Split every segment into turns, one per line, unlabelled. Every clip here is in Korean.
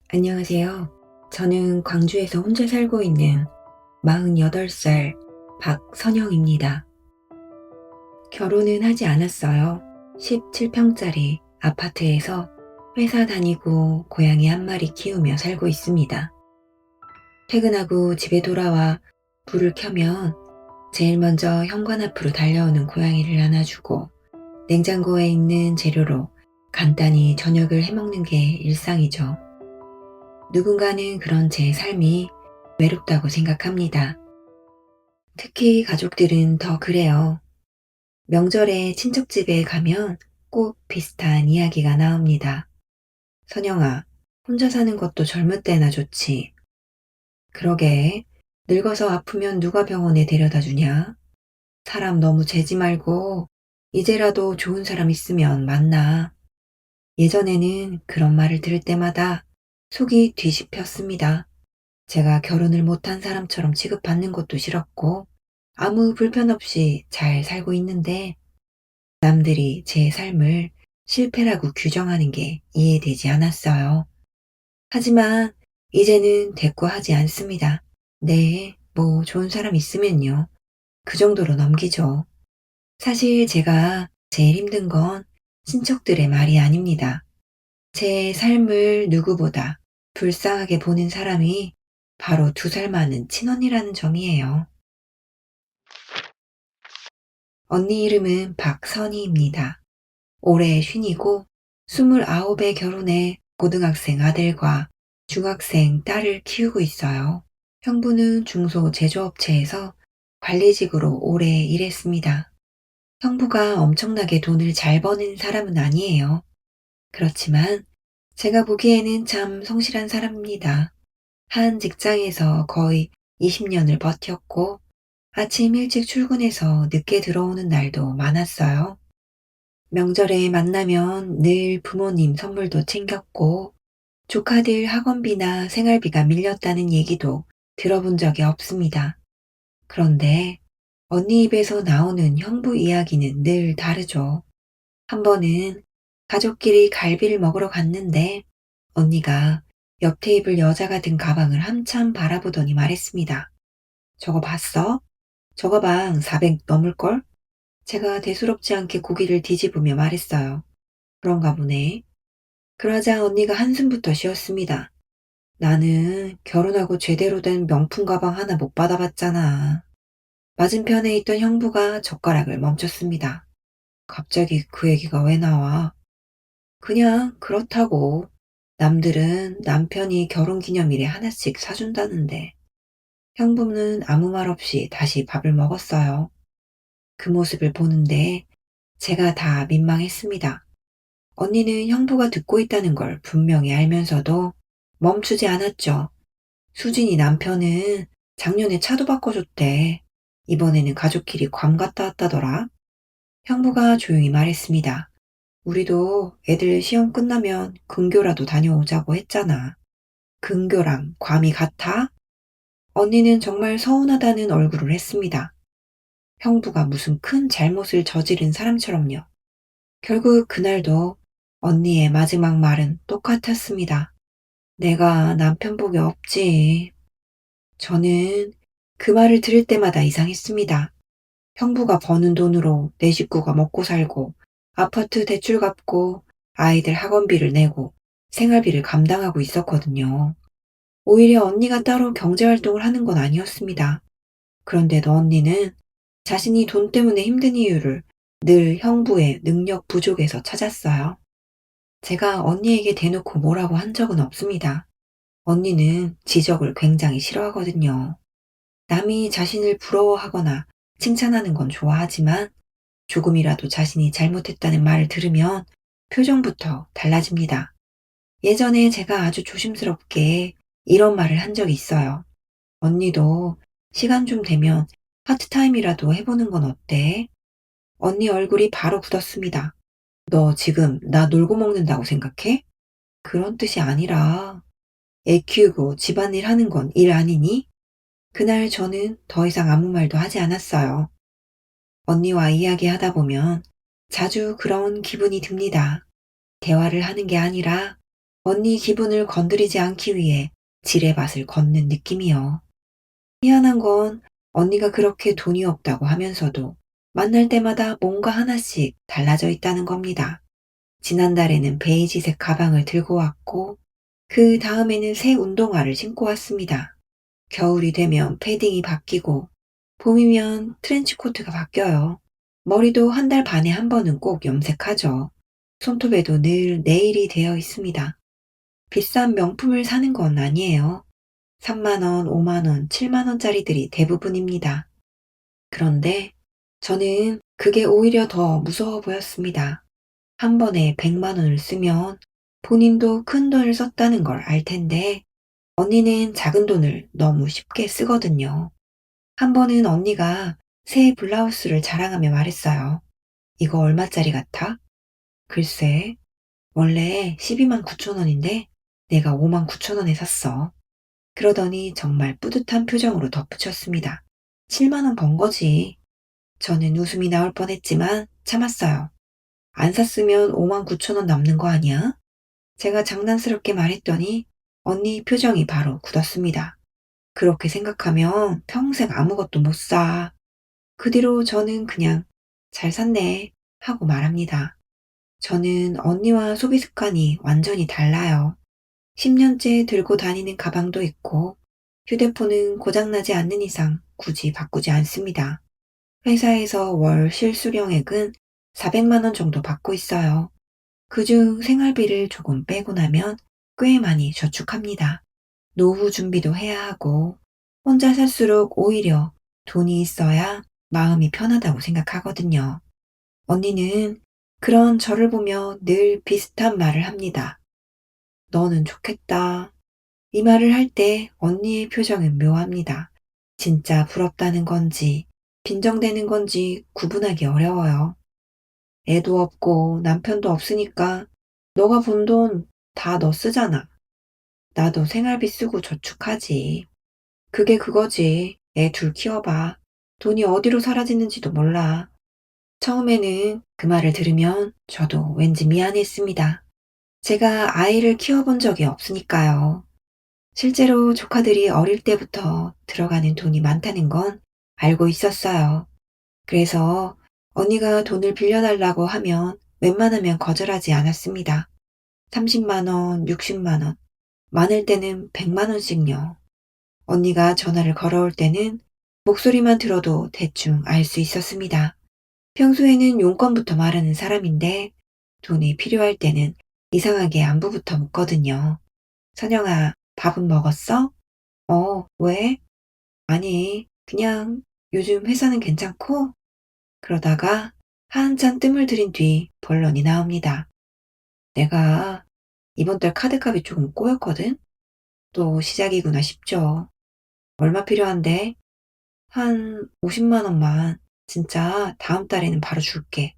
안녕하세요. 저는 광주에서 혼자 살고 있는 48살 박선영입니다. 결혼은 하지 않았어요. 17평짜리 아파트에서 회사 다니고 고양이 한 마리 키우며 살고 있습니다. 퇴근하고 집에 돌아와 불을 켜면 제일 먼저 현관 앞으로 달려오는 고양이를 안아주고 냉장고에 있는 재료로 간단히 저녁을 해먹는 게 일상이죠. 누군가는 그런 제 삶이 외롭다고 생각합니다. 특히 가족들은 더 그래요. 명절에 친척집에 가면 꼭 비슷한 이야기가 나옵니다. 선영아, 혼자 사는 것도 젊을 때나 좋지. 그러게, 늙어서 아프면 누가 병원에 데려다 주냐? 사람 너무 재지 말고, 이제라도 좋은 사람 있으면 만나. 예전에는 그런 말을 들을 때마다 속이 뒤집혔습니다. 제가 결혼을 못한 사람처럼 취급받는 것도 싫었고, 아무 불편 없이 잘 살고 있는데, 남들이 제 삶을 실패라고 규정하는 게 이해되지 않았어요. 하지만, 이제는 대꾸하지 않습니다. 네, 뭐 좋은 사람 있으면요. 그 정도로 넘기죠. 사실 제가 제일 힘든 건 친척들의 말이 아닙니다. 제 삶을 누구보다 불쌍하게 보는 사람이 바로 2살 많은 친언니라는 점이에요. 언니 이름은 박선희입니다. 올해 쉰이고 29에 결혼해 고등학생 아들과 중학생 딸을 키우고 있어요. 형부는 중소 제조업체에서 관리직으로 오래 일했습니다. 형부가 엄청나게 돈을 잘 버는 사람은 아니에요. 그렇지만 제가 보기에는 참 성실한 사람입니다. 한 직장에서 거의 20년을 버텼고 아침 일찍 출근해서 늦게 들어오는 날도 많았어요. 명절에 만나면 늘 부모님 선물도 챙겼고 조카들 학원비나 생활비가 밀렸다는 얘기도 들어본 적이 없습니다. 그런데 언니 입에서 나오는 형부 이야기는 늘 다르죠. 한 번은 가족끼리 갈비를 먹으러 갔는데 언니가 옆 테이블 여자가 든 가방을 한참 바라보더니 말했습니다. 저거 봤어? 저거 방 400 넘을걸? 제가 대수롭지 않게 고개를 뒤집으며 말했어요. 그런가 보네. 그러자 언니가 한숨부터 쉬었습니다. 나는 결혼하고 제대로 된 명품 가방 하나 못 받아봤잖아. 맞은편에 있던 형부가 젓가락을 멈췄습니다. 갑자기 그 얘기가 왜 나와? 그냥 그렇다고. 남들은 남편이 결혼기념일에 하나씩 사준다는데. 형부는 아무 말 없이 다시 밥을 먹었어요. 그 모습을 보는데 제가 다 민망했습니다. 언니는 형부가 듣고 있다는 걸 분명히 알면서도 멈추지 않았죠. 수진이 남편은 작년에 차도 바꿔줬대. 이번에는 가족끼리 괌 갔다 왔다더라. 형부가 조용히 말했습니다. 우리도 애들 시험 끝나면 근교라도 다녀오자고 했잖아. 근교랑 괌이 같아? 언니는 정말 서운하다는 얼굴을 했습니다. 형부가 무슨 큰 잘못을 저지른 사람처럼요. 결국 그날도 언니의 마지막 말은 똑같았습니다. 내가 남편 복이 없지. 저는 그 말을 들을 때마다 이상했습니다. 형부가 버는 돈으로 내 식구가 먹고 살고 아파트 대출 갚고 아이들 학원비를 내고 생활비를 감당하고 있었거든요. 오히려 언니가 따로 경제활동을 하는 건 아니었습니다. 그런데도 언니는 자신이 돈 때문에 힘든 이유를 늘 형부의 능력 부족에서 찾았어요. 제가 언니에게 대놓고 뭐라고 한 적은 없습니다. 언니는 지적을 굉장히 싫어하거든요. 남이 자신을 부러워하거나 칭찬하는 건 좋아하지만 조금이라도 자신이 잘못했다는 말을 들으면 표정부터 달라집니다. 예전에 제가 아주 조심스럽게 이런 말을 한 적이 있어요. 언니도 시간 좀 되면 파트타임이라도 해보는 건 어때? 언니 얼굴이 바로 굳었습니다. 너 지금 나 놀고 먹는다고 생각해? 그런 뜻이 아니라 애 키우고 집안일 하는 건 일 아니니? 그날 저는 더 이상 아무 말도 하지 않았어요. 언니와 이야기하다 보면 자주 그런 기분이 듭니다. 대화를 하는 게 아니라 언니 기분을 건드리지 않기 위해 지레밭을 걷는 느낌이요. 미안한 건 언니가 그렇게 돈이 없다고 하면서도 만날 때마다 뭔가 하나씩 달라져 있다는 겁니다. 지난달에는 베이지색 가방을 들고 왔고, 그 다음에는 새 운동화를 신고 왔습니다. 겨울이 되면 패딩이 바뀌고, 봄이면 트렌치코트가 바뀌어요. 머리도 한 달 반에 한 번은 꼭 염색하죠. 손톱에도 늘 네일이 되어 있습니다. 비싼 명품을 사는 건 아니에요. 3만 원, 5만 원, 7만 원짜리들이 대부분입니다. 그런데 저는 그게 오히려 더 무서워 보였습니다. 한 번에 100만 원을 쓰면 본인도 큰 돈을 썼다는 걸 알 텐데, 언니는 작은 돈을 너무 쉽게 쓰거든요. 한 번은 언니가 새 블라우스를 자랑하며 말했어요. 이거 얼마짜리 같아? 글쎄, 원래 12만 9천 원인데 내가 5만 9천 원에 샀어. 그러더니 정말 뿌듯한 표정으로 덧붙였습니다. 7만 원 번 거지. 저는 웃음이 나올 뻔했지만 참았어요. 안 샀으면 5만 9천 원 남는 거 아니야? 제가 장난스럽게 말했더니 언니 표정이 바로 굳었습니다. 그렇게 생각하면 평생 아무것도 못 사. 그 뒤로 저는 그냥 잘 샀네 하고 말합니다. 저는 언니와 소비 습관이 완전히 달라요. 10년째 들고 다니는 가방도 있고, 휴대폰은 고장나지 않는 이상 굳이 바꾸지 않습니다. 회사에서 월 실수령액은 400만 원 정도 받고 있어요. 그중 생활비를 조금 빼고 나면 꽤 많이 저축합니다. 노후 준비도 해야 하고, 혼자 살수록 오히려 돈이 있어야 마음이 편하다고 생각하거든요. 언니는 그런 저를 보며 늘 비슷한 말을 합니다. 너는 좋겠다. 이 말을 할 때 언니의 표정은 묘합니다. 진짜 부럽다는 건지, 빈정대는 건지 구분하기 어려워요. 애도 없고 남편도 없으니까 너가 번 돈 다 너 쓰잖아. 나도 생활비 쓰고 저축하지. 그게 그거지. 애 둘 키워봐. 돈이 어디로 사라지는지도 몰라. 처음에는 그 말을 들으면 저도 왠지 미안했습니다. 제가 아이를 키워본 적이 없으니까요. 실제로 조카들이 어릴 때부터 들어가는 돈이 많다는 건 알고 있었어요. 그래서 언니가 돈을 빌려달라고 하면 웬만하면 거절하지 않았습니다. 30만 원, 60만 원, 많을 때는 100만 원씩요. 언니가 전화를 걸어올 때는 목소리만 들어도 대충 알 수 있었습니다. 평소에는 용건부터 말하는 사람인데 돈이 필요할 때는 이상하게 안부부터 묻거든요. 선영아, 밥은 먹었어? 왜? 아니, 그냥 요즘 회사는 괜찮고? 그러다가 한참 뜸을 들인 뒤 본론이 나옵니다. 내가 이번 달 카드값이 조금 꼬였거든? 또 시작이구나 싶죠. 얼마 필요한데? 한 50만 원만 진짜 다음 달에는 바로 줄게.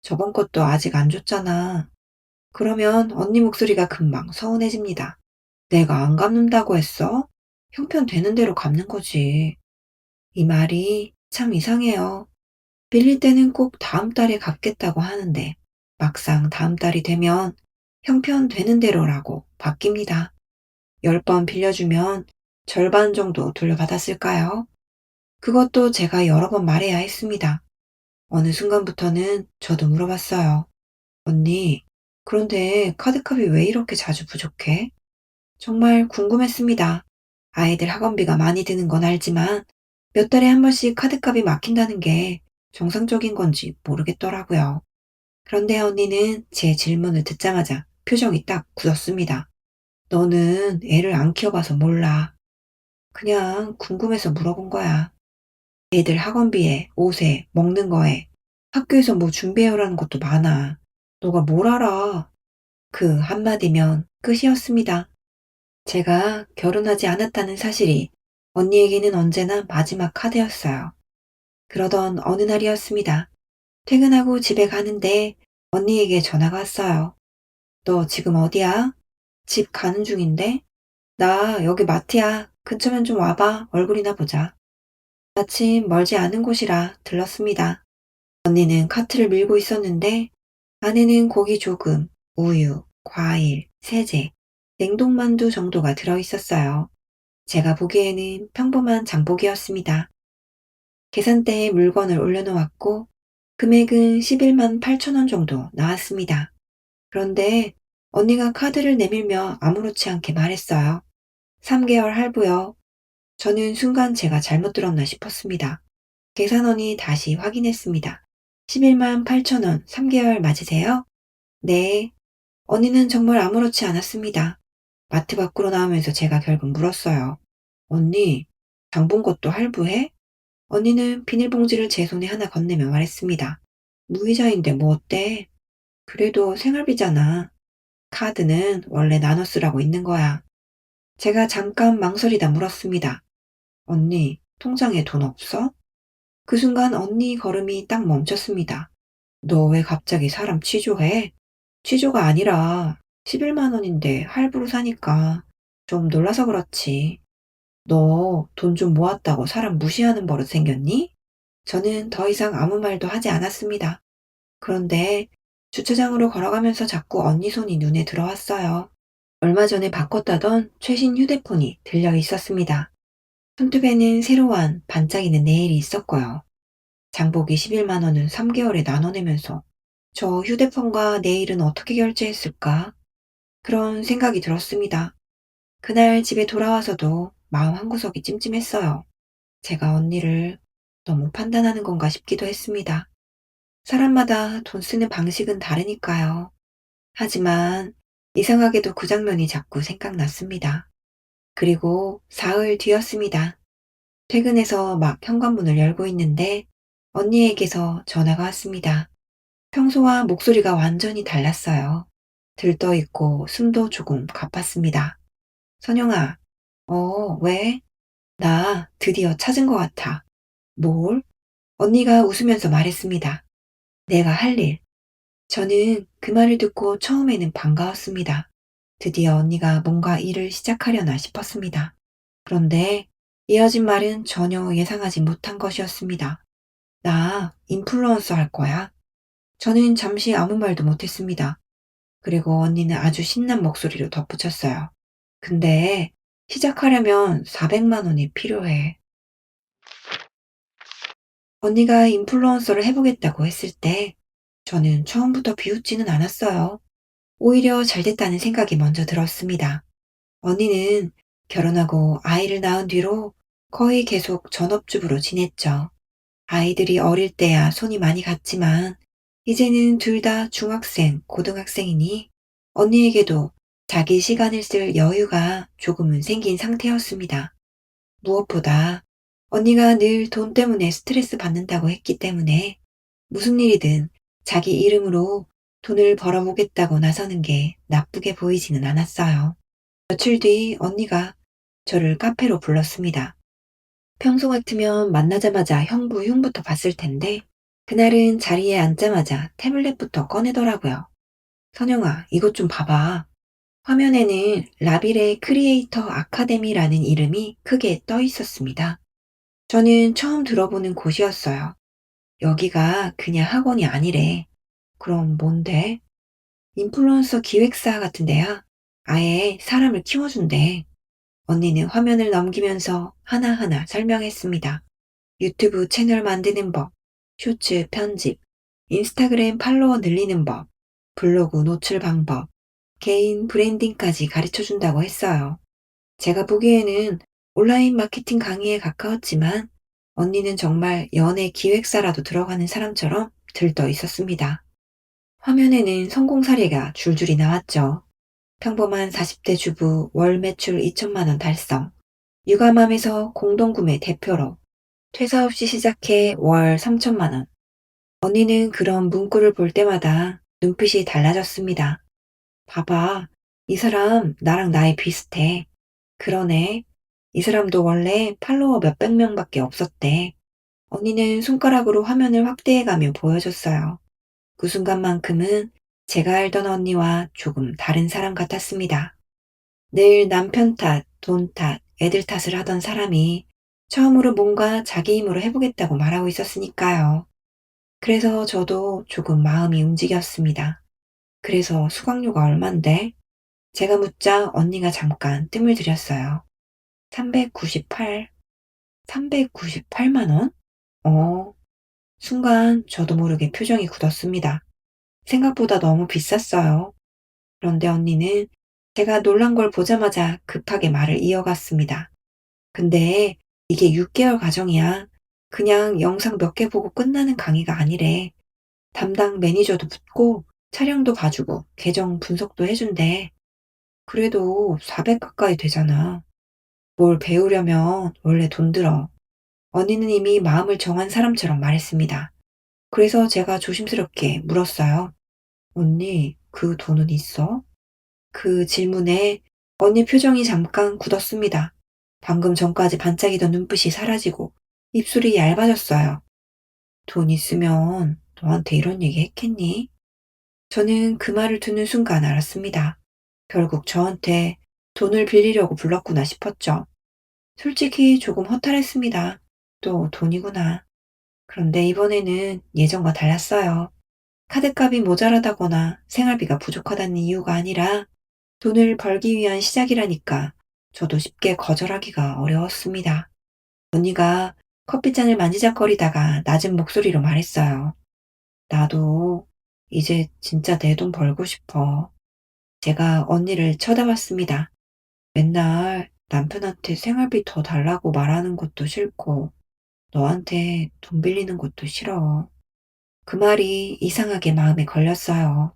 저번 것도 아직 안 줬잖아. 그러면 언니 목소리가 금방 서운해집니다. 내가 안 갚는다고 했어? 형편 되는 대로 갚는 거지. 이 말이 참 이상해요. 빌릴 때는 꼭 다음 달에 갚겠다고 하는데 막상 다음 달이 되면 형편 되는 대로라고 바뀝니다. 10번 빌려주면 절반 정도 돌려받았을까요? 그것도 제가 여러 번 말해야 했습니다. 어느 순간부터는 저도 물어봤어요. 언니, 그런데 카드값이 왜 이렇게 자주 부족해? 정말 궁금했습니다. 아이들 학원비가 많이 드는 건 알지만 몇 달에 한 번씩 카드값이 막힌다는 게 정상적인 건지 모르겠더라고요. 그런데 언니는 제 질문을 듣자마자 표정이 딱 굳었습니다. 너는 애를 안 키워봐서 몰라. 그냥 궁금해서 물어본 거야. 애들 학원비에, 옷에, 먹는 거에, 학교에서 뭐 준비해오라는 것도 많아. 너가 뭘 알아? 그 한마디면 끝이었습니다. 제가 결혼하지 않았다는 사실이 언니에게는 언제나 마지막 카드였어요. 그러던 어느 날이었습니다. 퇴근하고 집에 가는데 언니에게 전화가 왔어요. 너 지금 어디야? 집 가는 중인데? 나 여기 마트야. 근처면 좀 와봐. 얼굴이나 보자. 마침 멀지 않은 곳이라 들렀습니다. 언니는 카트를 밀고 있었는데 안에는 고기 조금, 우유, 과일, 세제, 냉동만두 정도가 들어있었어요. 제가 보기에는 평범한 장복이었습니다. 계산대에 물건을 올려놓았고 금액은 11만 8천 원 정도 나왔습니다. 그런데 언니가 카드를 내밀며 아무렇지 않게 말했어요. 3개월 할부요. 저는 순간 제가 잘못 들었나 싶었습니다. 계산원이 다시 확인했습니다. 11만 8천 원 3개월 맞으세요? 네. 언니는 정말 아무렇지 않았습니다. 마트 밖으로 나오면서 제가 결국 물었어요. 언니, 장 본 것도 할부해? 언니는 비닐봉지를 제 손에 하나 건네며 말했습니다. 무이자인데 뭐 어때? 그래도 생활비잖아. 카드는 원래 나눠 쓰라고 있는 거야. 제가 잠깐 망설이다 물었습니다. 언니, 통장에 돈 없어? 그 순간 언니 걸음이 딱 멈췄습니다. 너 왜 갑자기 사람 취조해? 취조가 아니라 11만 원인데 할부로 사니까 좀 놀라서 그렇지. 너 돈 좀 모았다고 사람 무시하는 버릇 생겼니? 저는 더 이상 아무 말도 하지 않았습니다. 그런데 주차장으로 걸어가면서 자꾸 언니 손이 눈에 들어왔어요. 얼마 전에 바꿨다던 최신 휴대폰이 들려 있었습니다. 손톱에는 새로운 반짝이는 네일이 있었고요. 장복이 11만 원은 3개월에 나눠내면서 저 휴대폰과 네일은 어떻게 결제했을까? 그런 생각이 들었습니다. 그날 집에 돌아와서도 마음 한구석이 찜찜했어요. 제가 언니를 너무 판단하는 건가 싶기도 했습니다. 사람마다 돈 쓰는 방식은 다르니까요. 하지만 이상하게도 그 장면이 자꾸 생각났습니다. 그리고 사흘 뒤였습니다. 퇴근해서 막 현관문을 열고 있는데 언니에게서 전화가 왔습니다. 평소와 목소리가 완전히 달랐어요. 들떠있고 숨도 조금 가팠습니다. 선영아, 왜? 나 드디어 찾은 것 같아. 뭘? 언니가 웃으면서 말했습니다. 내가 할 일. 저는 그 말을 듣고 처음에는 반가웠습니다. 드디어 언니가 뭔가 일을 시작하려나 싶었습니다. 그런데 이어진 말은 전혀 예상하지 못한 것이었습니다. 나 인플루언서 할 거야. 저는 잠시 아무 말도 못했습니다. 그리고 언니는 아주 신난 목소리로 덧붙였어요. 근데 시작하려면 400만 원이 필요해. 언니가 인플루언서를 해보겠다고 했을 때 저는 처음부터 비웃지는 않았어요. 오히려 잘 됐다는 생각이 먼저 들었습니다. 언니는 결혼하고 아이를 낳은 뒤로 거의 계속 전업주부로 지냈죠. 아이들이 어릴 때야 손이 많이 갔지만 이제는 둘 다 중학생, 고등학생이니 언니에게도 자기 시간을 쓸 여유가 조금은 생긴 상태였습니다. 무엇보다 언니가 늘 돈 때문에 스트레스 받는다고 했기 때문에 무슨 일이든 자기 이름으로 돈을 벌어보겠다고 나서는 게 나쁘게 보이지는 않았어요. 며칠 뒤 언니가 저를 카페로 불렀습니다. 평소 같으면 만나자마자 형부 흉부터 봤을 텐데 그날은 자리에 앉자마자 태블릿부터 꺼내더라고요. 선영아, 이것 좀 봐봐. 화면에는 라빌의 크리에이터 아카데미라는 이름이 크게 떠 있었습니다. 저는 처음 들어보는 곳이었어요. 여기가 그냥 학원이 아니래. 그럼 뭔데? 인플루언서 기획사 같은 데야. 아예 사람을 키워준대. 언니는 화면을 넘기면서 하나하나 설명했습니다. 유튜브 채널 만드는 법, 쇼츠 편집, 인스타그램 팔로워 늘리는 법, 블로그 노출 방법, 개인 브랜딩까지 가르쳐 준다고 했어요. 제가 보기에는 온라인 마케팅 강의에 가까웠지만 언니는 정말 연예 기획사라도 들어가는 사람처럼 들떠 있었습니다. 화면에는 성공 사례가 줄줄이 나왔죠. 평범한 40대 주부 월 매출 2천만 원 달성, 육아맘에서 공동구매 대표로, 퇴사 없이 시작해 월 3천만 원. 언니는 그런 문구를 볼 때마다 눈빛이 달라졌습니다. 봐봐, 이 사람 나랑 나이 비슷해. 그러네. 이 사람도 원래 팔로워 몇백 명밖에 없었대. 언니는 손가락으로 화면을 확대해가며 보여줬어요. 그 순간만큼은 제가 알던 언니와 조금 다른 사람 같았습니다. 늘 남편 탓, 돈 탓, 애들 탓을 하던 사람이 처음으로 뭔가 자기 힘으로 해보겠다고 말하고 있었으니까요. 그래서 저도 조금 마음이 움직였습니다. 그래서 수강료가 얼만데? 제가 묻자 언니가 잠깐 뜸을 들였어요. 398, 398만 원? 어, 순간 저도 모르게 표정이 굳었습니다. 생각보다 너무 비쌌어요. 그런데 언니는 제가 놀란 걸 보자마자 급하게 말을 이어갔습니다. 근데 이게 6개월 과정이야. 그냥 영상 몇 개 보고 끝나는 강의가 아니래. 담당 매니저도 붙고 촬영도 봐주고 계정 분석도 해준대. 그래도 400 가까이 되잖아. 뭘 배우려면 원래 돈 들어. 언니는 이미 마음을 정한 사람처럼 말했습니다. 그래서 제가 조심스럽게 물었어요. 언니, 그 돈은 있어? 그 질문에 언니 표정이 잠깐 굳었습니다. 방금 전까지 반짝이던 눈빛이 사라지고 입술이 얇아졌어요. 돈 있으면 너한테 이런 얘기 했겠니? 저는 그 말을 듣는 순간 알았습니다. 결국 저한테 돈을 빌리려고 불렀구나 싶었죠. 솔직히 조금 허탈했습니다. 또 돈이구나. 그런데 이번에는 예전과 달랐어요. 카드값이 모자라다거나 생활비가 부족하다는 이유가 아니라 돈을 벌기 위한 시작이라니까 저도 쉽게 거절하기가 어려웠습니다. 언니가 커피잔을 만지작거리다가 낮은 목소리로 말했어요. 나도 이제 진짜 내 돈 벌고 싶어. 제가 언니를 쳐다봤습니다. 맨날 남편한테 생활비 더 달라고 말하는 것도 싫고 너한테 돈 빌리는 것도 싫어. 그 말이 이상하게 마음에 걸렸어요.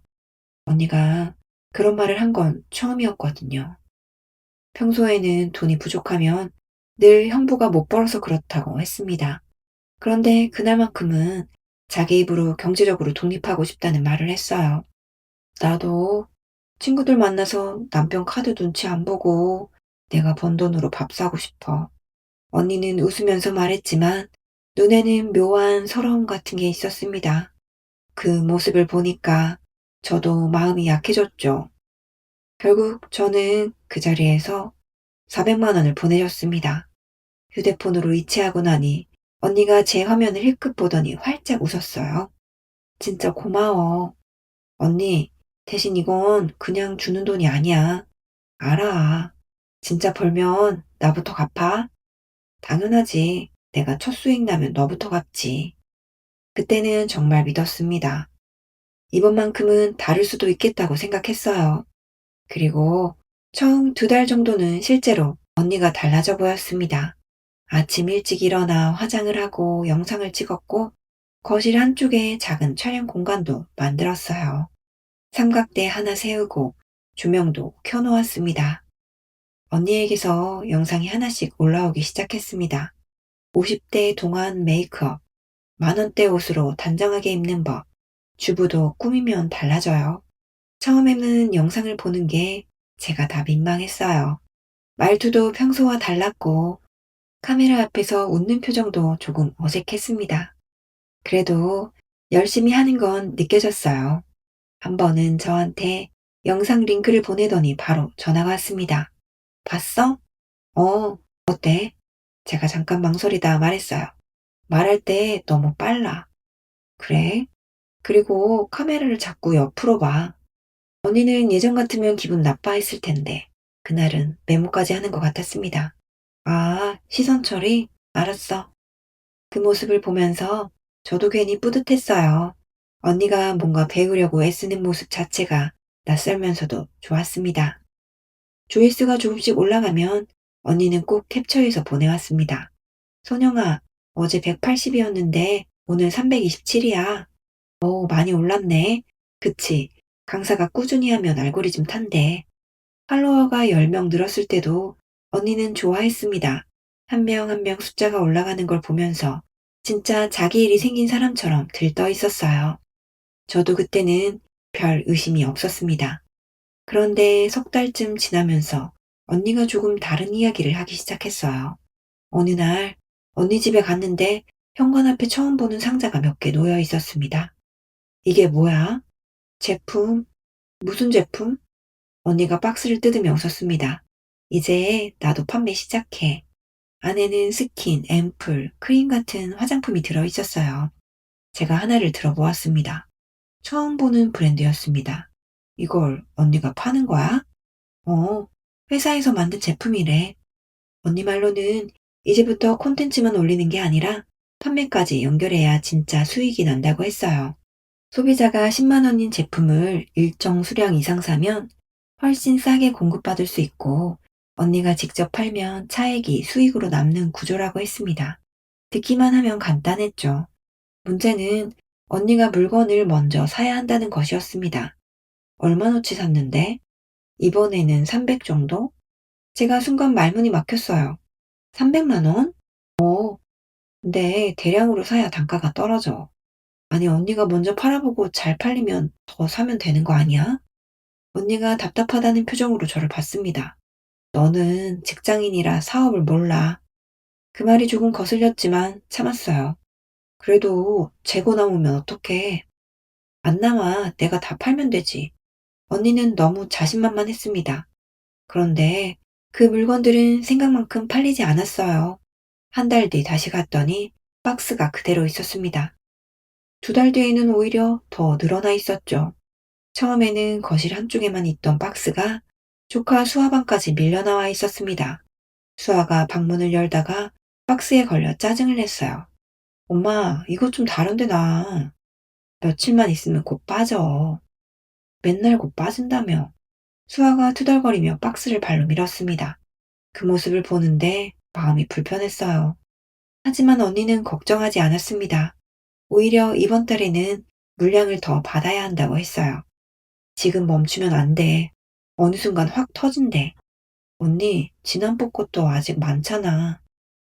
언니가 그런 말을 한 건 처음이었거든요. 평소에는 돈이 부족하면 늘 형부가 못 벌어서 그렇다고 했습니다. 그런데 그날만큼은 자기 입으로 경제적으로 독립하고 싶다는 말을 했어요. 나도 친구들 만나서 남편 카드 눈치 안 보고 내가 번 돈으로 밥 사고 싶어. 언니는 웃으면서 말했지만 눈에는 묘한 서러움 같은 게 있었습니다. 그 모습을 보니까 저도 마음이 약해졌죠. 결국 저는 그 자리에서 400만 원을 보내줬습니다. 휴대폰으로 이체하고 나니 언니가 제 화면을 힐끗 보더니 활짝 웃었어요. 진짜 고마워. 언니, 대신 이건 그냥 주는 돈이 아니야. 알아. 진짜 벌면 나부터 갚아. 당연하지. 내가 첫 수익 나면 너부터 갚지. 그때는 정말 믿었습니다. 이번만큼은 다를 수도 있겠다고 생각했어요. 그리고 처음 2달 정도는 실제로 언니가 달라져 보였습니다. 아침 일찍 일어나 화장을 하고 영상을 찍었고 거실 한쪽에 작은 촬영 공간도 만들었어요. 삼각대 하나 세우고 조명도 켜놓았습니다. 언니에게서 영상이 하나씩 올라오기 시작했습니다. 50대 동안 메이크업, 만원대 옷으로 단정하게 입는 법, 주부도 꾸미면 달라져요. 처음에는 영상을 보는 게 제가 다 민망했어요. 말투도 평소와 달랐고 카메라 앞에서 웃는 표정도 조금 어색했습니다. 그래도 열심히 하는 건 느껴졌어요. 한 번은 저한테 영상 링크를 보내더니 바로 전화가 왔습니다. 봤어? 어때? 제가 잠깐 망설이다 말했어요. 말할 때 너무 빨라. 그래? 그리고 카메라를 자꾸 옆으로 봐. 언니는 예전 같으면 기분 나빠했을 텐데, 그날은 메모까지 하는 것 같았습니다. 아, 시선 처리? 알았어. 그 모습을 보면서 저도 괜히 뿌듯했어요. 언니가 뭔가 배우려고 애쓰는 모습 자체가 낯설면서도 좋았습니다. 조회수가 조금씩 올라가면 언니는 꼭 캡처해서 보내왔습니다. 소영아, 어제 180이었는데 오늘 327이야. 오, 많이 올랐네. 그치. 강사가 꾸준히 하면 알고리즘 탄대. 팔로워가 10명 늘었을 때도 언니는 좋아했습니다. 한 명 한 명 숫자가 올라가는 걸 보면서 진짜 자기 일이 생긴 사람처럼 들떠 있었어요. 저도 그때는 별 의심이 없었습니다. 그런데 석 달쯤 지나면서 언니가 조금 다른 이야기를 하기 시작했어요. 어느 날 언니 집에 갔는데 현관 앞에 처음 보는 상자가 몇 개 놓여 있었습니다. 이게 뭐야? 제품? 무슨 제품? 언니가 박스를 뜯으며 웃었습니다. 이제 나도 판매 시작해. 안에는 스킨, 앰플, 크림 같은 화장품이 들어있었어요. 제가 하나를 들어보았습니다. 처음 보는 브랜드였습니다. 이걸 언니가 파는 거야? 어, 회사에서 만든 제품이래. 언니 말로는 이제부터 콘텐츠만 올리는 게 아니라 판매까지 연결해야 진짜 수익이 난다고 했어요. 소비자가 10만 원인 제품을 일정 수량 이상 사면 훨씬 싸게 공급받을 수 있고 언니가 직접 팔면 차액이 수익으로 남는 구조라고 했습니다. 듣기만 하면 간단했죠. 문제는 언니가 물건을 먼저 사야 한다는 것이었습니다. 얼마어치 샀는데? 이번에는 300 정도? 제가 순간 말문이 막혔어요. 300만 원? 근데 대량으로 사야 단가가 떨어져. 아니, 언니가 먼저 팔아보고 잘 팔리면 더 사면 되는 거 아니야? 언니가 답답하다는 표정으로 저를 봤습니다. 너는 직장인이라 사업을 몰라. 그 말이 조금 거슬렸지만 참았어요. 그래도 재고 남으면 어떡해. 안 남아. 내가 다 팔면 되지. 언니는 너무 자신만만했습니다. 그런데 그 물건들은 생각만큼 팔리지 않았어요. 한 달 뒤 다시 갔더니 박스가 그대로 있었습니다. 2달 뒤에는 오히려 더 늘어나 있었죠. 처음에는 거실 한쪽에만 있던 박스가 조카 수아방까지 밀려나와 있었습니다. 수아가 방문을 열다가 박스에 걸려 짜증을 냈어요. 엄마, 이것 좀 다른데 나. 며칠만 있으면 곧 빠져. 맨날 곧 빠진다며. 수아가 투덜거리며 박스를 발로 밀었습니다. 그 모습을 보는데 마음이 불편했어요. 하지만 언니는 걱정하지 않았습니다. 오히려 이번 달에는 물량을 더 받아야 한다고 했어요. 지금 멈추면 안 돼. 어느 순간 확 터진대. 언니, 지난번 것도 아직 많잖아.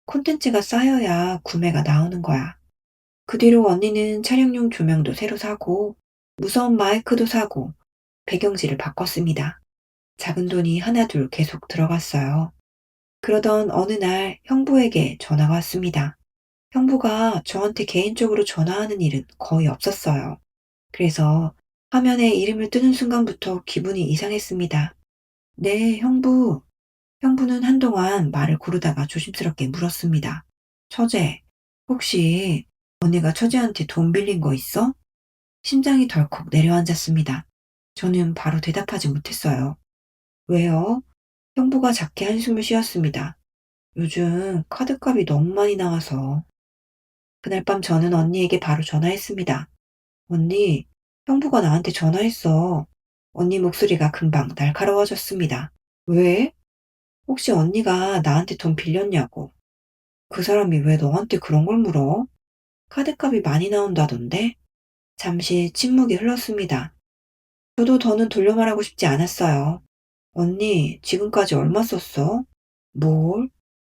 콘텐츠가 쌓여야 구매가 나오는 거야. 그 뒤로 언니는 촬영용 조명도 새로 사고, 무선 마이크도 사고, 배경지를 바꿨습니다. 작은 돈이 하나둘 계속 들어갔어요. 그러던 어느 날 형부에게 전화가 왔습니다. 형부가 저한테 개인적으로 전화하는 일은 거의 없었어요. 그래서 화면에 이름을 뜨는 순간부터 기분이 이상했습니다. 네, 형부. 형부는 한동안 말을 고르다가 조심스럽게 물었습니다. 처제, 혹시 언니가 처제한테 돈 빌린 거 있어? 심장이 덜컥 내려앉았습니다. 저는 바로 대답하지 못했어요. 왜요? 형부가 작게 한숨을 쉬었습니다. 요즘 카드값이 너무 많이 나와서. 그날 밤 저는 언니에게 바로 전화했습니다. 언니, 형부가 나한테 전화했어. 언니 목소리가 금방 날카로워졌습니다. 왜? 혹시 언니가 나한테 돈 빌렸냐고. 그 사람이 왜 너한테 그런 걸 물어? 카드값이 많이 나온다던데? 잠시 침묵이 흘렀습니다. 저도 더는 돌려 말하고 싶지 않았어요. 언니, 지금까지 얼마 썼어? 뭘?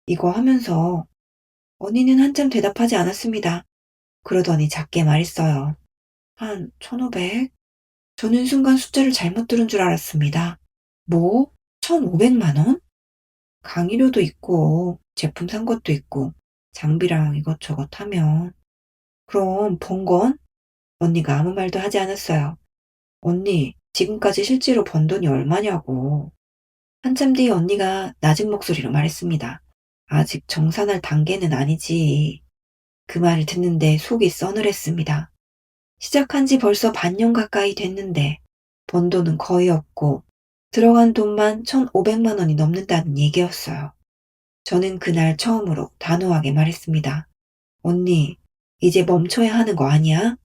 이거 하면서 언니는 한참 대답하지 않았습니다. 그러더니 작게 말했어요. 한 1,500? 저는 순간 숫자를 잘못 들은 줄 알았습니다. 뭐? 1,500만 원? 강의료도 있고, 제품 산 것도 있고, 장비랑 이것저것 하면. 그럼 번 건? 언니가 아무 말도 하지 않았어요. 언니, 지금까지 실제로 번 돈이 얼마냐고. 한참 뒤 언니가 낮은 목소리로 말했습니다. 아직 정산할 단계는 아니지. 그 말을 듣는데 속이 서늘했습니다. 시작한 지 벌써 반년 가까이 됐는데 번 돈은 거의 없고 들어간 돈만 1,500만 원이 넘는다는 얘기였어요. 저는 그날 처음으로 단호하게 말했습니다. 언니, 이제 멈춰야 하는 거 아니야?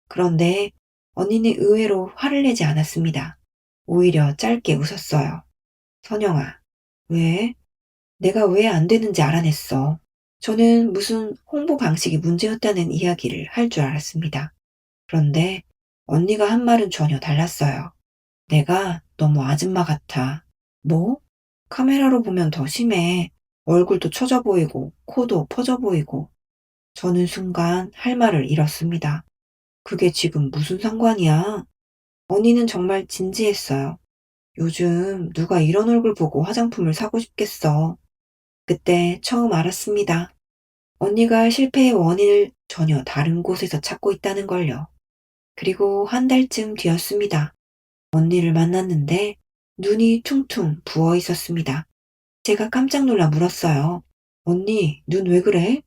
그런데 언니는 의외로 화를 내지 않았습니다. 오히려 짧게 웃었어요. 선영아, 왜? 내가 왜 안 되는지 알아냈어. 저는 무슨 홍보 방식이 문제였다는 이야기를 할 줄 알았습니다. 그런데 언니가 한 말은 전혀 달랐어요. 내가 너무 아줌마 같아. 뭐? 카메라로 보면 더 심해. 얼굴도 처져 보이고, 코도 퍼져 보이고. 저는 순간 할 말을 잃었습니다. 그게 지금 무슨 상관이야? 언니는 정말 진지했어요. 요즘 누가 이런 얼굴 보고 화장품을 사고 싶겠어. 그때 처음 알았습니다. 언니가 실패의 원인을 전혀 다른 곳에서 찾고 있다는 걸요. 그리고 한 달쯤 뒤였습니다. 언니를 만났는데 눈이 퉁퉁 부어 있었습니다. 제가 깜짝 놀라 물었어요. 언니, 눈 왜 그래?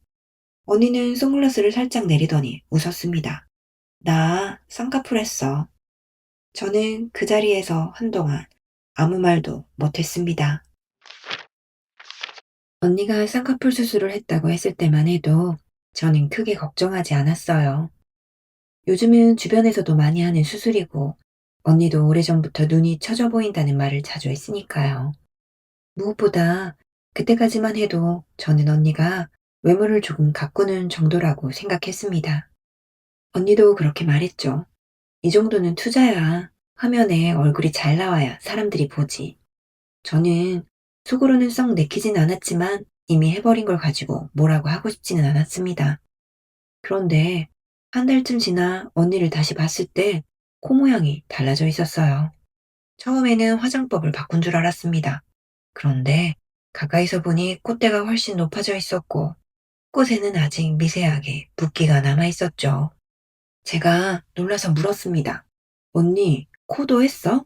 언니는 선글라스를 살짝 내리더니 웃었습니다. 나 쌍꺼풀 했어. 저는 그 자리에서 한동안 아무 말도 못했습니다. 언니가 쌍꺼풀 수술을 했다고 했을 때만 해도 저는 크게 걱정하지 않았어요. 요즘은 주변에서도 많이 하는 수술이고, 언니도 오래전부터 눈이 처져 보인다는 말을 자주 했으니까요. 무엇보다 그때까지만 해도 저는 언니가 외모를 조금 가꾸는 정도라고 생각했습니다. 언니도 그렇게 말했죠. 이 정도는 투자야. 화면에 얼굴이 잘 나와야 사람들이 보지. 저는 속으로는 썩 내키진 않았지만 이미 해버린 걸 가지고 뭐라고 하고 싶지는 않았습니다. 그런데 한 달쯤 지나 언니를 다시 봤을 때 코 모양이 달라져 있었어요. 처음에는 화장법을 바꾼 줄 알았습니다. 그런데 가까이서 보니 콧대가 훨씬 높아져 있었고 꽃에는 아직 미세하게 붓기가 남아 있었죠. 제가 놀라서 물었습니다. 언니, 코도 했어?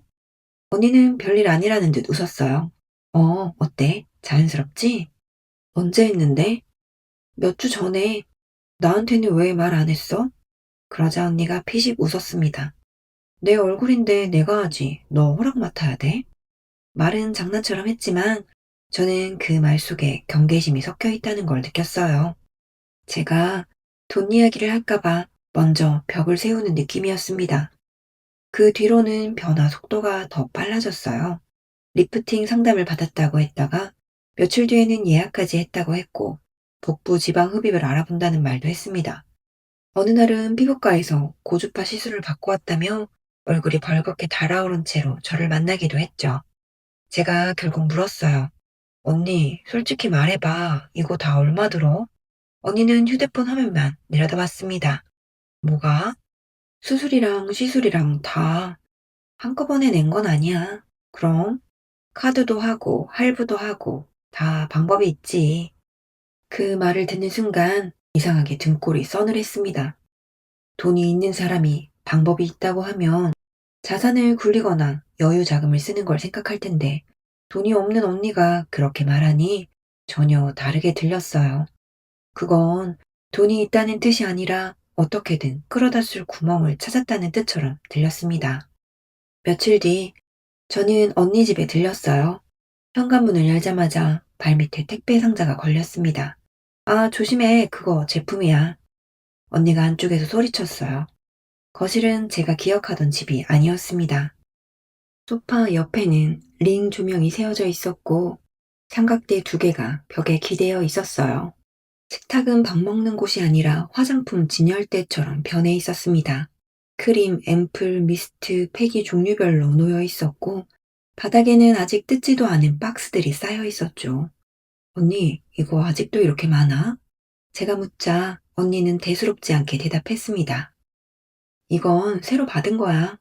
언니는 별일 아니라는 듯 웃었어요. 어때? 자연스럽지? 언제 했는데? 몇 주 전에. 나한테는 왜 말 안 했어? 그러자 언니가 피식 웃었습니다. 내 얼굴인데 내가 하지. 너 허락 맡아야 돼? 말은 장난처럼 했지만 저는 그 말 속에 경계심이 섞여 있다는 걸 느꼈어요. 제가 돈 이야기를 할까봐 먼저 벽을 세우는 느낌이었습니다. 그 뒤로는 변화 속도가 더 빨라졌어요. 리프팅 상담을 받았다고 했다가 며칠 뒤에는 예약까지 했다고 했고 복부 지방 흡입을 알아본다는 말도 했습니다. 어느 날은 피부과에서 고주파 시술을 받고 왔다며 얼굴이 벌겋게 달아오른 채로 저를 만나기도 했죠. 제가 결국 물었어요. 언니, 솔직히 말해봐. 이거 다 얼마 들어? 언니는 휴대폰 화면만 내려다봤습니다. 뭐가? 수술이랑 시술이랑 다 한꺼번에 낸 건 아니야. 그럼 카드도 하고 할부도 하고 다 방법이 있지. 그 말을 듣는 순간 이상하게 등골이 서늘했습니다. 돈이 있는 사람이 방법이 있다고 하면 자산을 굴리거나 여유 자금을 쓰는 걸 생각할 텐데 돈이 없는 언니가 그렇게 말하니 전혀 다르게 들렸어요. 그건 돈이 있다는 뜻이 아니라 어떻게든 끌어다 쓸 구멍을 찾았다는 뜻처럼 들렸습니다. 며칠 뒤 저는 언니 집에 들렸어요. 현관문을 열자마자 발밑에 택배 상자가 걸렸습니다. 아, 조심해. 그거 제품이야. 언니가 안쪽에서 소리쳤어요. 거실은 제가 기억하던 집이 아니었습니다. 소파 옆에는 링 조명이 세워져 있었고 삼각대 두 개가 벽에 기대어 있었어요. 식탁은 밥 먹는 곳이 아니라 화장품 진열대처럼 변해 있었습니다. 크림, 앰플, 미스트, 팩이 종류별로 놓여 있었고 바닥에는 아직 뜯지도 않은 박스들이 쌓여 있었죠. 언니, 이거 아직도 이렇게 많아? 제가 묻자 언니는 대수롭지 않게 대답했습니다. 이건 새로 받은 거야.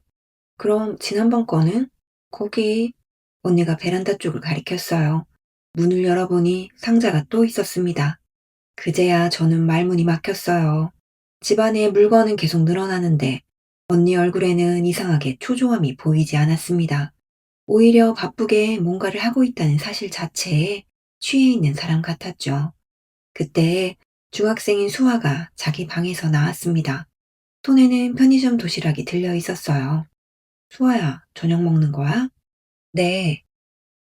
그럼 지난번 거는? 거기. 언니가 베란다 쪽을 가리켰어요. 문을 열어보니 상자가 또 있었습니다. 그제야 저는 말문이 막혔어요. 집안에 물건은 계속 늘어나는데 언니 얼굴에는 이상하게 초조함이 보이지 않았습니다. 오히려 바쁘게 뭔가를 하고 있다는 사실 자체에 취해 있는 사람 같았죠. 그때 중학생인 수아가 자기 방에서 나왔습니다. 손에는 편의점 도시락이 들려 있었어요. 수아야, 저녁 먹는 거야? 네.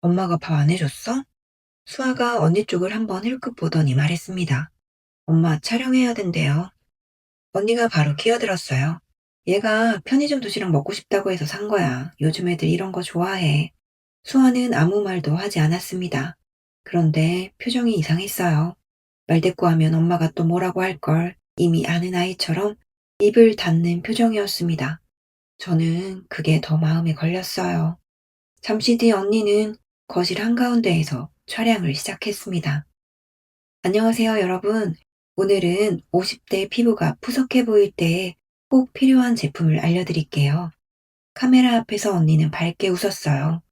엄마가 밥 안 해줬어? 수아가 언니 쪽을 한번 힐끗 보더니 말했습니다. 엄마 촬영해야 된대요. 언니가 바로 끼어들었어요. 얘가 편의점 도시락 먹고 싶다고 해서 산 거야. 요즘 애들 이런 거 좋아해. 수아는 아무 말도 하지 않았습니다. 그런데 표정이 이상했어요. 말대꾸하면 엄마가 또 뭐라고 할 걸 이미 아는 아이처럼 입을 닫는 표정이었습니다. 저는 그게 더 마음에 걸렸어요. 잠시 뒤 언니는 거실 한가운데에서 촬영을 시작했습니다. 안녕하세요, 여러분. 오늘은 50대 피부가 푸석해 보일 때 꼭 필요한 제품을 알려드릴게요. 카메라 앞에서 언니는 밝게 웃었어요.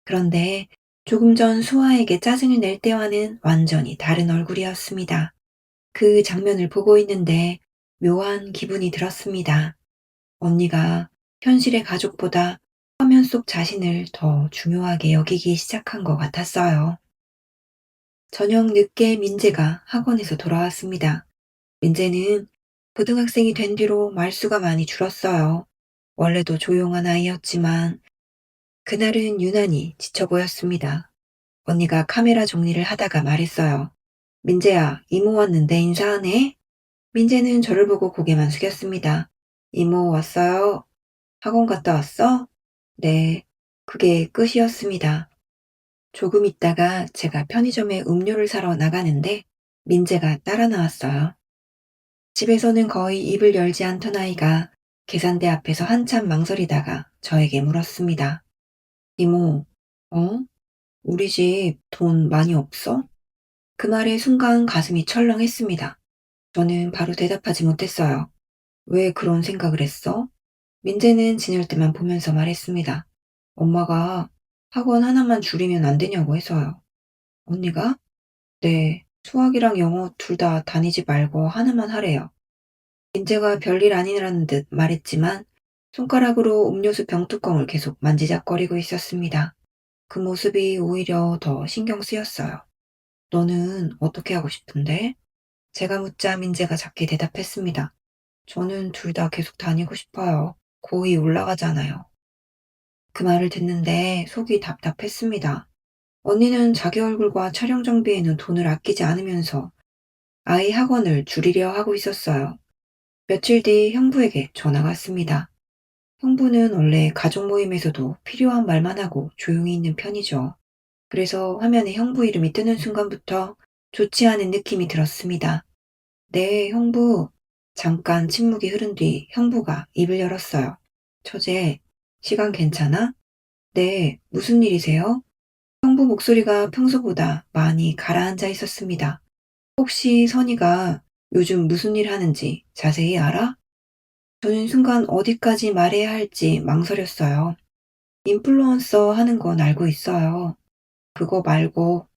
그런데 조금 전 수아에게 짜증을 낼 때와는 완전히 다른 얼굴이었습니다. 그 장면을 보고 있는데 묘한 기분이 들었습니다. 언니가 현실의 가족보다 화면 속 자신을 더 중요하게 여기기 시작한 것 같았어요. 저녁 늦게 민재가 학원에서 돌아왔습니다. 민재는 고등학생이 된 뒤로 말수가 많이 줄었어요. 원래도 조용한 아이였지만 그날은 유난히 지쳐 보였습니다. 언니가 카메라 정리를 하다가 말했어요. 민재야, 이모 왔는데 인사하네? 민재는 저를 보고 고개만 숙였습니다. 이모 왔어요? 학원 갔다 왔어? 네. 그게 끝이었습니다. 조금 있다가 제가 편의점에 음료를 사러 나가는데 민재가 따라 나왔어요. 집에서는 거의 입을 열지 않던 아이가 계산대 앞에서 한참 망설이다가 저에게 물었습니다. 이모, 어? 우리 집 돈 많이 없어? 그 말에 순간 가슴이 철렁했습니다. 저는 바로 대답하지 못했어요. 왜 그런 생각을 했어? 민재는 진열대만 보면서 말했습니다. 엄마가 학원 하나만 줄이면 안 되냐고 해서요. 언니가? 네, 수학이랑 영어 둘 다 다니지 말고 하나만 하래요. 민재가 별일 아니라는 듯 말했지만 손가락으로 음료수 병뚜껑을 계속 만지작거리고 있었습니다. 그 모습이 오히려 더 신경 쓰였어요. 너는 어떻게 하고 싶은데? 제가 묻자 민재가 작게 대답했습니다. 저는 둘 다 계속 다니고 싶어요. 고이 올라가잖아요. 그 말을 듣는데 속이 답답했습니다. 언니는 자기 얼굴과 촬영 정비에는 돈을 아끼지 않으면서 아이 학원을 줄이려 하고 있었어요. 며칠 뒤 형부에게 전화가 왔습니다. 형부는 원래 가족 모임에서도 필요한 말만 하고 조용히 있는 편이죠. 그래서 화면에 형부 이름이 뜨는 순간부터 좋지 않은 느낌이 들었습니다. 네, 형부. 잠깐 침묵이 흐른 뒤 형부가 입을 열었어요. 처제, 시간 괜찮아? 네, 무슨 일이세요? 형부 목소리가 평소보다 많이 가라앉아 있었습니다. 혹시 선이가 요즘 무슨 일 하는지 자세히 알아? 저는 순간 어디까지 말해야 할지 망설였어요. 인플루언서 하는 건 알고 있어요. 그거 말고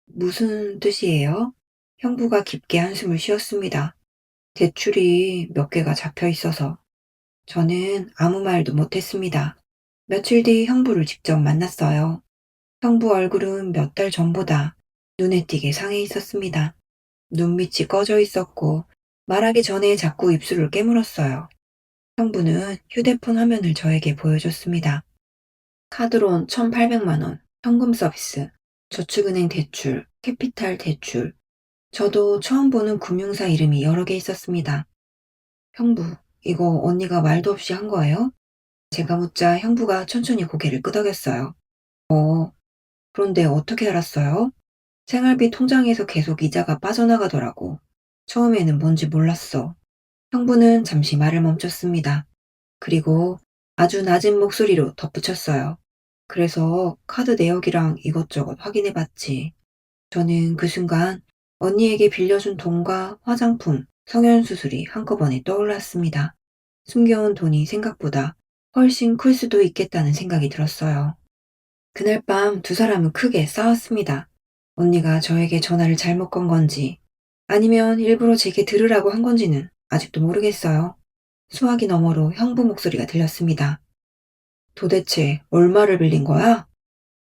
무슨 뜻이에요? 형부가 깊게 한숨을 쉬었습니다. 대출이 몇 개가 잡혀 있어서 저는 아무 말도 못했습니다. 며칠 뒤 형부를 직접 만났어요. 형부 얼굴은 몇 달 전보다 눈에 띄게 상해 있었습니다. 눈밑이 꺼져 있었고 말하기 전에 자꾸 입술을 깨물었어요. 형부는 휴대폰 화면을 저에게 보여줬습니다. 카드론 1,800만 원, 현금 서비스, 저축은행 대출, 캐피탈 대출. 저도 처음 보는 금융사 이름이 여러 개 있었습니다. 형부, 이거 언니가 말도 없이 한 거예요? 제가 묻자 형부가 천천히 고개를 끄덕였어요. 그런데 어떻게 알았어요? 생활비 통장에서 계속 이자가 빠져나가더라고. 처음에는 뭔지 몰랐어. 형부는 잠시 말을 멈췄습니다. 그리고 아주 낮은 목소리로 덧붙였어요. 그래서 카드 내역이랑 이것저것 확인해 봤지. 저는 그 순간 언니에게 빌려준 돈과 화장품, 성형수술이 한꺼번에 떠올랐습니다. 숨겨온 돈이 생각보다 훨씬 클 수도 있겠다는 생각이 들었어요. 그날 밤 두 사람은 크게 싸웠습니다. 언니가 저에게 전화를 잘못 건 건지 아니면 일부러 제게 들으라고 한 건지는 아직도 모르겠어요. 수화기 너머로 형부 목소리가 들렸습니다. 도대체 얼마를 빌린 거야?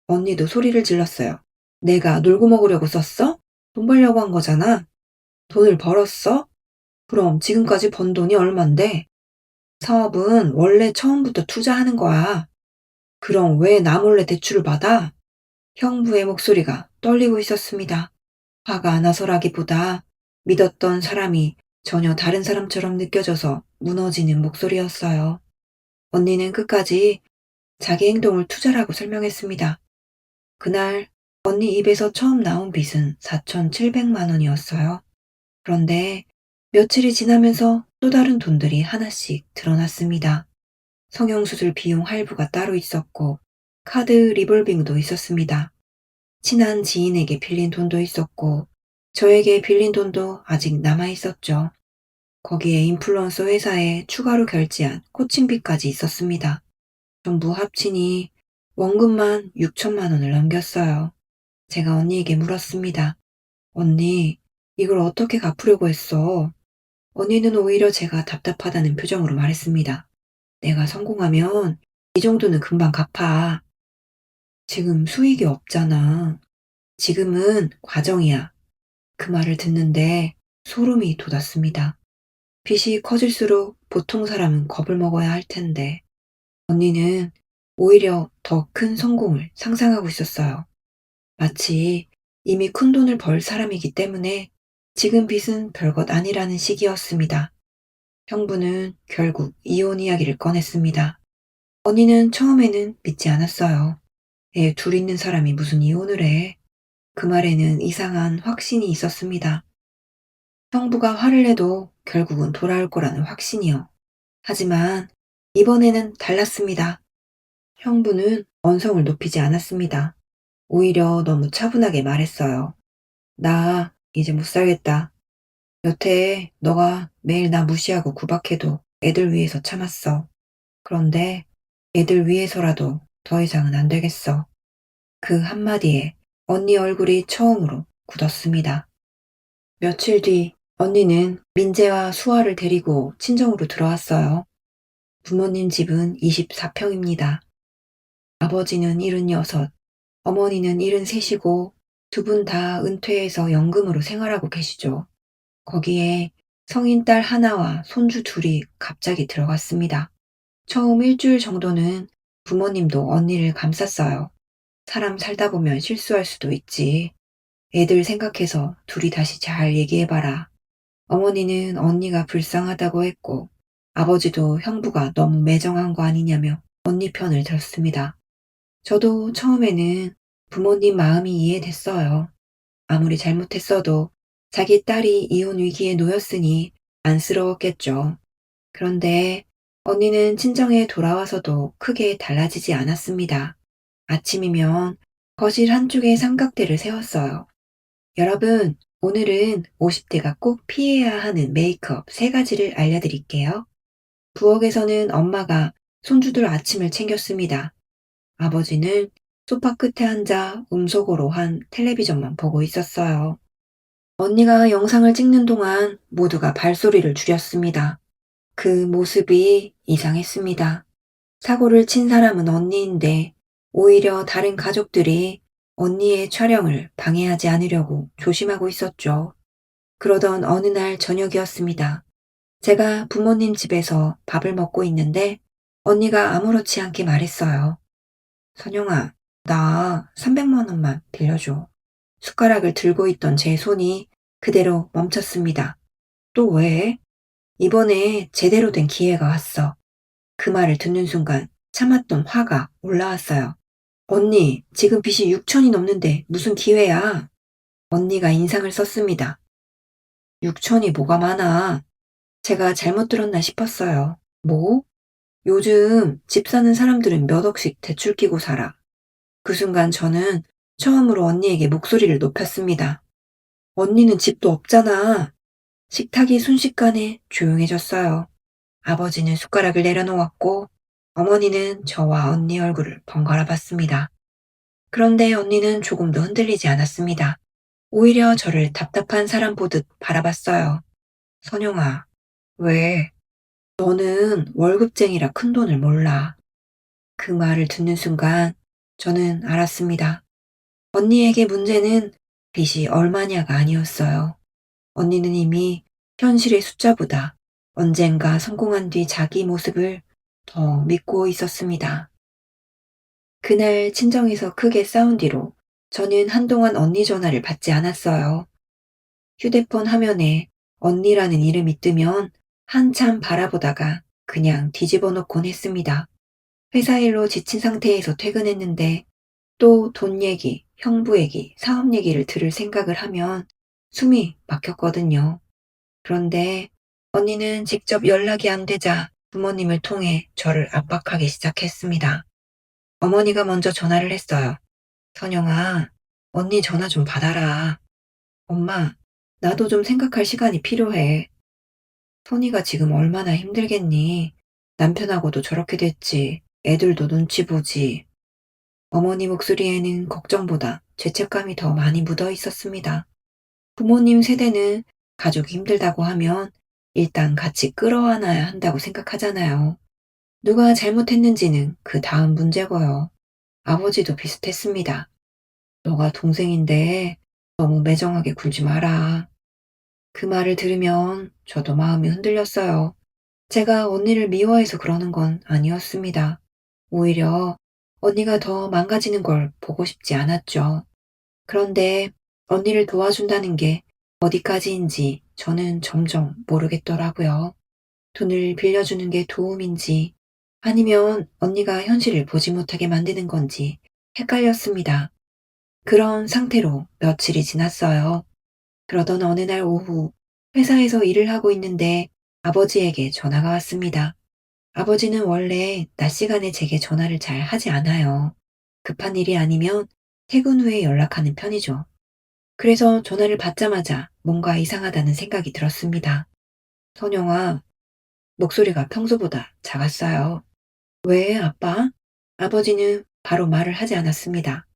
언니도 소리를 질렀어요. 내가 놀고 먹으려고 썼어? 돈 벌려고 한 거잖아. 돈을 벌었어? 그럼 지금까지 번 돈이 얼만데? 사업은 원래 처음부터 투자하는 거야. 그럼 왜 나 몰래 대출을 받아? 형부의 목소리가 떨리고 있었습니다. 화가 나서라기보다 믿었던 사람이 전혀 다른 사람처럼 느껴져서 무너지는 목소리였어요. 언니는 끝까지 자기 행동을 투자라고 설명했습니다. 그날 언니 입에서 처음 나온 빚은 4,700만 원이었어요. 그런데 며칠이 지나면서 또 다른 돈들이 하나씩 드러났습니다. 성형수술 비용 할부가 따로 있었고 카드 리볼빙도 있었습니다. 친한 지인에게 빌린 돈도 있었고 저에게 빌린 돈도 아직 남아 있었죠. 거기에 인플루언서 회사에 추가로 결제한 코칭비까지 있었습니다. 전부 합치니 원금만 6천만 원을 넘겼어요. 제가 언니에게 물었습니다. 언니, 이걸 어떻게 갚으려고 했어? 언니는 오히려 제가 답답하다는 표정으로 말했습니다. 내가 성공하면 이 정도는 금방 갚아. 지금 수익이 없잖아. 지금은 과정이야. 그 말을 듣는데 소름이 돋았습니다. 빚이 커질수록 보통 사람은 겁을 먹어야 할 텐데 언니는 오히려 더 큰 성공을 상상하고 있었어요. 마치 이미 큰돈을 벌 사람이기 때문에 지금 빚은 별것 아니라는 식이었습니다. 형부는 결국 이혼 이야기를 꺼냈습니다. 언니는 처음에는 믿지 않았어요. 애 둘 있는 사람이 무슨 이혼을 해. 그 말에는 이상한 확신이 있었습니다. 형부가 화를 내도 결국은 돌아올 거라는 확신이요. 하지만 이번에는 달랐습니다. 형부는 언성을 높이지 않았습니다. 오히려 너무 차분하게 말했어요. 나 이제 못 살겠다. 여태 너가 매일 나 무시하고 구박해도 애들 위해서 참았어. 그런데 애들 위해서라도 더 이상은 안 되겠어. 그 한마디에 언니 얼굴이 처음으로 굳었습니다. 며칠 뒤 언니는 민재와 수아를 데리고 친정으로 들어왔어요. 부모님 집은 24평입니다. 아버지는 76, 어머니는 73이고 두 분 다 은퇴해서 연금으로 생활하고 계시죠. 거기에 성인 딸 하나와 손주 둘이 갑자기 들어갔습니다. 처음 일주일 정도는 부모님도 언니를 감쌌어요. 사람 살다 보면 실수할 수도 있지. 애들 생각해서 둘이 다시 잘 얘기해봐라. 어머니는 언니가 불쌍하다고 했고, 아버지도 형부가 너무 매정한 거 아니냐며 언니 편을 들었습니다. 저도 처음에는 부모님 마음이 이해됐어요. 아무리 잘못했어도 자기 딸이 이혼 위기에 놓였으니 안쓰러웠겠죠. 그런데 언니는 친정에 돌아와서도 크게 달라지지 않았습니다. 아침이면 거실 한쪽에 삼각대를 세웠어요. 여러분, 오늘은 50대가 꼭 피해야 하는 메이크업 3가지를 알려드릴게요. 부엌에서는 엄마가 손주들 아침을 챙겼습니다. 아버지는 소파 끝에 앉아 음속으로 한 텔레비전만 보고 있었어요. 언니가 영상을 찍는 동안 모두가 발소리를 줄였습니다. 그 모습이 이상했습니다. 사고를 친 사람은 언니인데 오히려 다른 가족들이 언니의 촬영을 방해하지 않으려고 조심하고 있었죠. 그러던 어느 날 저녁이었습니다. 제가 부모님 집에서 밥을 먹고 있는데 언니가 아무렇지 않게 말했어요. 선영아, 나 300만 원만 빌려줘. 숟가락을 들고 있던 제 손이 그대로 멈췄습니다. 또 왜? 이번에 제대로 된 기회가 왔어. 그 말을 듣는 순간 참았던 화가 올라왔어요. 언니, 지금 빚이 6천이 넘는데 무슨 기회야? 언니가 인상을 썼습니다. 6천이 뭐가 많아? 제가 잘못 들었나 싶었어요. 뭐? 요즘 집 사는 사람들은 몇 억씩 대출 끼고 살아. 그 순간 저는 처음으로 언니에게 목소리를 높였습니다. 언니는 집도 없잖아. 식탁이 순식간에 조용해졌어요. 아버지는 숟가락을 내려놓았고 어머니는 저와 언니 얼굴을 번갈아 봤습니다. 그런데 언니는 조금도 흔들리지 않았습니다. 오히려 저를 답답한 사람 보듯 바라봤어요. 선영아, 왜? 너는 월급쟁이라 큰 돈을 몰라. 그 말을 듣는 순간 저는 알았습니다. 언니에게 문제는 빚이 얼마냐가 아니었어요. 언니는 이미 현실의 숫자보다 언젠가 성공한 뒤 자기 모습을 더 믿고 있었습니다. 그날 친정에서 크게 싸운 뒤로 저는 한동안 언니 전화를 받지 않았어요. 휴대폰 화면에 언니라는 이름이 뜨면 한참 바라보다가 그냥 뒤집어 놓곤 했습니다. 회사 일로 지친 상태에서 퇴근했는데 또 돈 얘기, 형부 얘기, 사업 얘기를 들을 생각을 하면 숨이 막혔거든요. 그런데 언니는 직접 연락이 안 되자 부모님을 통해 저를 압박하기 시작했습니다. 어머니가 먼저 전화를 했어요. 선영아, 언니 전화 좀 받아라. 엄마, 나도 좀 생각할 시간이 필요해. 선이가 지금 얼마나 힘들겠니? 남편하고도 저렇게 됐지. 애들도 눈치 보지. 어머니 목소리에는 걱정보다 죄책감이 더 많이 묻어 있었습니다. 부모님 세대는 가족이 힘들다고 하면 일단 같이 끌어안아야 한다고 생각하잖아요. 누가 잘못했는지는 그 다음 문제고요. 아버지도 비슷했습니다. 너가 동생인데 너무 매정하게 굴지 마라. 그 말을 들으면 저도 마음이 흔들렸어요. 제가 언니를 미워해서 그러는 건 아니었습니다. 오히려 언니가 더 망가지는 걸 보고 싶지 않았죠. 그런데 언니를 도와준다는 게 어디까지인지 저는 점점 모르겠더라고요. 돈을 빌려주는 게 도움인지 아니면 언니가 현실을 보지 못하게 만드는 건지 헷갈렸습니다. 그런 상태로 며칠이 지났어요. 그러던 어느 날 오후 회사에서 일을 하고 있는데 아버지에게 전화가 왔습니다. 아버지는 원래 낮 시간에 제게 전화를 잘 하지 않아요. 급한 일이 아니면 퇴근 후에 연락하는 편이죠. 그래서 전화를 받자마자 뭔가 이상하다는 생각이 들었습니다. 선영아, 목소리가 평소보다 작았어요. 왜, 아빠? 아버지는 바로 말을 하지 않았습니다.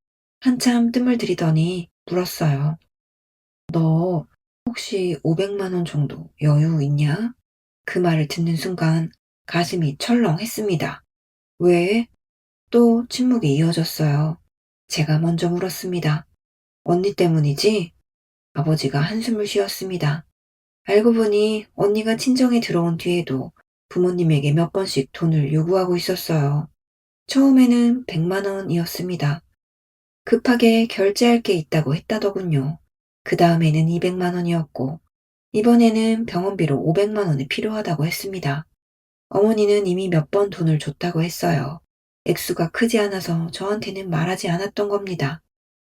한참 뜸을 들이더니 물었어요. 너 혹시 500만 원 정도 여유 있냐? 그 말을 듣는 순간 가슴이 철렁했습니다. 왜? 또 침묵이 이어졌어요. 제가 먼저 물었습니다. 언니 때문이지? 아버지가 한숨을 쉬었습니다. 알고 보니 언니가 친정에 들어온 뒤에도 부모님에게 몇 번씩 돈을 요구하고 있었어요. 처음에는 100만 원이었습니다. 급하게 결제할 게 있다고 했다더군요. 그 다음에는 200만 원이었고, 이번에는 병원비로 500만 원이 필요하다고 했습니다. 어머니는 이미 몇 번 돈을 줬다고 했어요. 액수가 크지 않아서 저한테는 말하지 않았던 겁니다.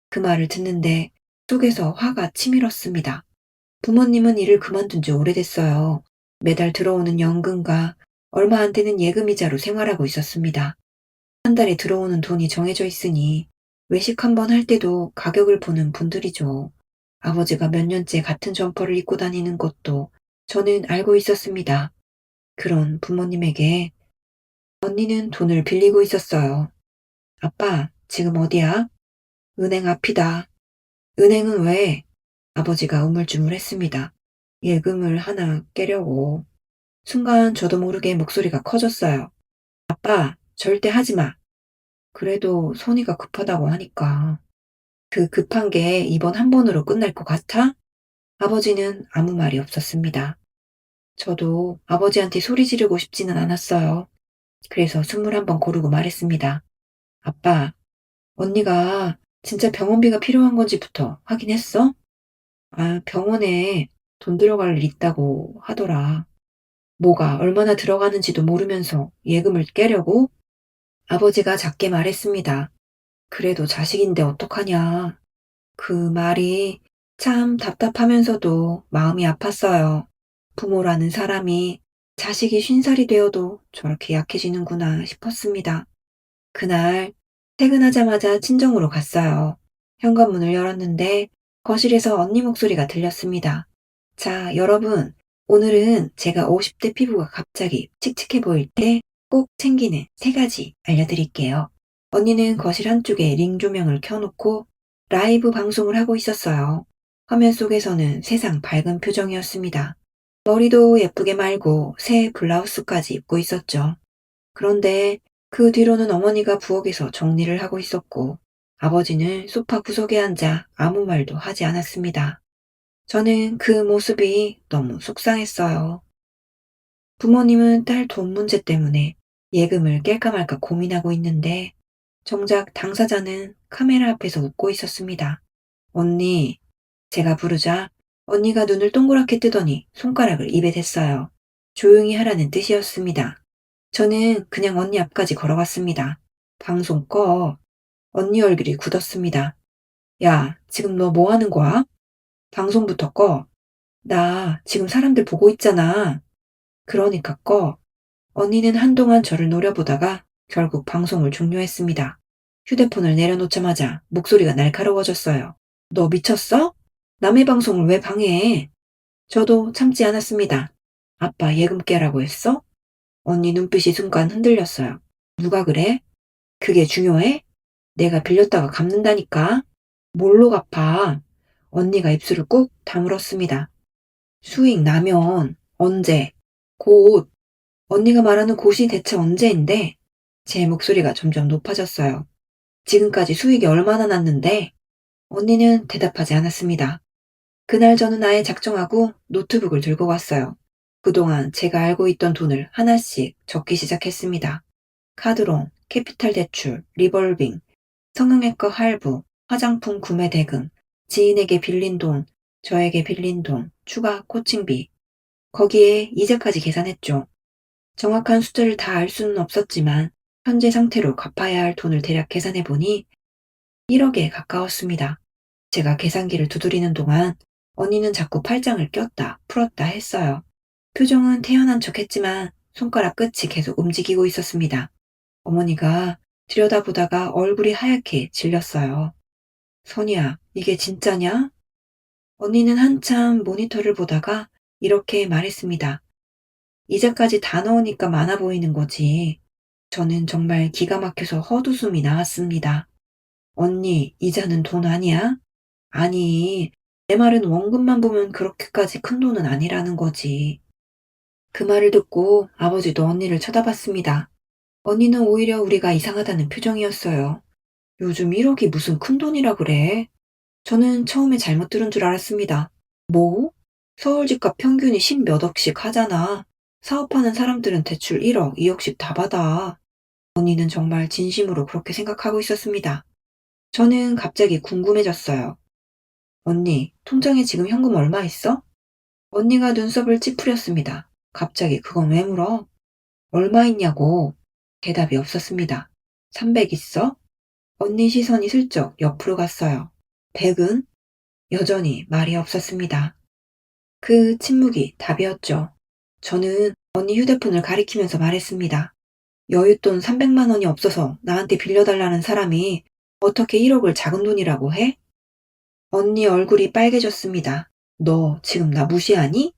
그 말을 듣는데 속에서 화가 치밀었습니다. 부모님은 일을 그만둔 지 오래됐어요. 매달 들어오는 연금과 얼마 안 되는 예금이자로 생활하고 있었습니다. 한 달에 들어오는 돈이 정해져 있으니 외식 한번 할 때도 가격을 보는 분들이죠. 아버지가 몇 년째 같은 점퍼를 입고 다니는 것도 저는 알고 있었습니다. 그런 부모님에게 언니는 돈을 빌리고 있었어요. 아빠, 지금 어디야? 은행 앞이다. 은행은 왜? 아버지가 우물쭈물했습니다. 예금을 하나 깨려고. 순간 저도 모르게 목소리가 커졌어요. 아빠, 절대 하지 마. 그래도 손이가 급하다고 하니까. 그 급한 게 이번 한 번으로 끝날 것 같아? 아버지는 아무 말이 없었습니다. 저도 아버지한테 소리 지르고 싶지는 않았어요. 그래서 숨을 한번 고르고 말했습니다. 아빠, 언니가 진짜 병원비가 필요한 건지부터 확인했어? 아, 병원에 돈 들어갈 일 있다고 하더라. 뭐가 얼마나 들어가는지도 모르면서 예금을 깨려고? 아버지가 작게 말했습니다. 그래도 자식인데 어떡하냐. 그 말이 참 답답하면서도 마음이 아팠어요. 부모라는 사람이 자식이 50살이 되어도 저렇게 약해지는구나 싶었습니다. 그날 퇴근하자마자 친정으로 갔어요. 현관문을 열었는데 거실에서 언니 목소리가 들렸습니다. 자, 여러분. 오늘은 제가 50대 피부가 갑자기 칙칙해 보일 때 꼭 챙기는 3가지 알려드릴게요. 언니는 거실 한쪽에 링 조명을 켜놓고 라이브 방송을 하고 있었어요. 화면 속에서는 세상 밝은 표정이었습니다. 머리도 예쁘게 말고 새 블라우스까지 입고 있었죠. 그런데 그 뒤로는 어머니가 부엌에서 정리를 하고 있었고 아버지는 소파 구석에 앉아 아무 말도 하지 않았습니다. 저는 그 모습이 너무 속상했어요. 부모님은 딸 돈 문제 때문에 예금을 깰까 말까 고민하고 있는데 정작 당사자는 카메라 앞에서 웃고 있었습니다. 언니, 제가 부르자 언니가 눈을 동그랗게 뜨더니 손가락을 입에 댔어요. 조용히 하라는 뜻이었습니다. 저는 그냥 언니 앞까지 걸어갔습니다. 방송 꺼. 언니 얼굴이 굳었습니다. 야, 지금 너 뭐 하는 거야? 방송부터 꺼. 나 지금 사람들 보고 있잖아. 그러니까 꺼. 언니는 한동안 저를 노려보다가 결국 방송을 종료했습니다. 휴대폰을 내려놓자마자 목소리가 날카로워졌어요. 너 미쳤어? 남의 방송을 왜 방해해? 저도 참지 않았습니다. 아빠 예금 깨라고 했어? 언니 눈빛이 순간 흔들렸어요. 누가 그래? 그게 중요해? 내가 빌렸다가 갚는다니까. 뭘로 갚아? 언니가 입술을 꾹 다물었습니다. 수익 나면 언제? 곧. 언니가 말하는 곧이 대체 언제인데? 제 목소리가 점점 높아졌어요. 지금까지 수익이 얼마나 났는데? 언니는 대답하지 않았습니다. 그날 저는 아예 작정하고 노트북을 들고 갔어요. 그동안 제가 알고 있던 돈을 하나씩 적기 시작했습니다. 카드론, 캐피탈 대출, 리볼빙, 성형외과 할부, 화장품 구매 대금, 지인에게 빌린 돈, 저에게 빌린 돈, 추가 코칭비, 거기에 이자까지 계산했죠. 정확한 숫자를 다 알 수는 없었지만 현재 상태로 갚아야 할 돈을 대략 계산해 보니 1억에 가까웠습니다. 제가 계산기를 두드리는 동안 언니는 자꾸 팔짱을 꼈다, 풀었다 했어요. 표정은 태연한 척 했지만 손가락 끝이 계속 움직이고 있었습니다. 어머니가 들여다보다가 얼굴이 하얗게 질렸어요. 선이야, 이게 진짜냐? 언니는 한참 모니터를 보다가 이렇게 말했습니다. 이자까지 다 넣으니까 많아 보이는 거지. 저는 정말 기가 막혀서 헛웃음이 나왔습니다. 언니, 이자는 돈 아니야? 아니, 내 말은 원금만 보면 그렇게까지 큰 돈은 아니라는 거지. 그 말을 듣고 아버지도 언니를 쳐다봤습니다. 언니는 오히려 우리가 이상하다는 표정이었어요. 요즘 1억이 무슨 큰 돈이라 그래? 저는 처음에 잘못 들은 줄 알았습니다. 뭐? 서울 집값 평균이 10 몇 억씩 하잖아. 사업하는 사람들은 대출 1억, 2억씩 다 받아. 언니는 정말 진심으로 그렇게 생각하고 있었습니다. 저는 갑자기 궁금해졌어요. 언니, 통장에 지금 현금 얼마 있어? 언니가 눈썹을 찌푸렸습니다. 갑자기 그건 왜 물어? 얼마 있냐고. 대답이 없었습니다. 300 있어? 언니 시선이 슬쩍 옆으로 갔어요. 100은? 여전히 말이 없었습니다. 그 침묵이 답이었죠. 저는 언니 휴대폰을 가리키면서 말했습니다. 여윳돈 300만 원이 없어서 나한테 빌려달라는 사람이 어떻게 1억을 작은 돈이라고 해? 언니 얼굴이 빨개졌습니다. 너 지금 나 무시하니?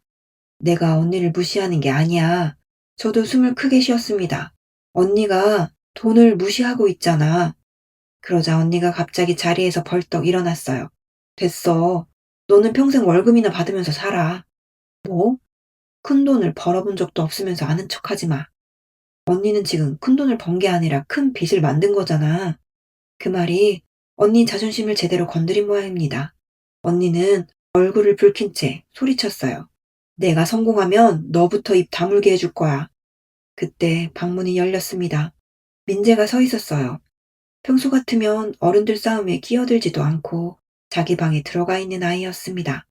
내가 언니를 무시하는 게 아니야. 저도 숨을 크게 쉬었습니다. 언니가 돈을 무시하고 있잖아. 그러자 언니가 갑자기 자리에서 벌떡 일어났어요. 됐어. 너는 평생 월급이나 받으면서 살아. 뭐? 큰 돈을 벌어본 적도 없으면서 아는 척하지 마. 언니는 지금 큰 돈을 번 게 아니라 큰 빚을 만든 거잖아. 그 말이 언니 자존심을 제대로 건드린 모양입니다. 언니는 얼굴을 붉힌 채 소리쳤어요. 내가 성공하면 너부터 입 다물게 해줄 거야. 그때 방문이 열렸습니다. 민재가 서 있었어요. 평소 같으면 어른들 싸움에 끼어들지도 않고 자기 방에 들어가 있는 아이였습니다.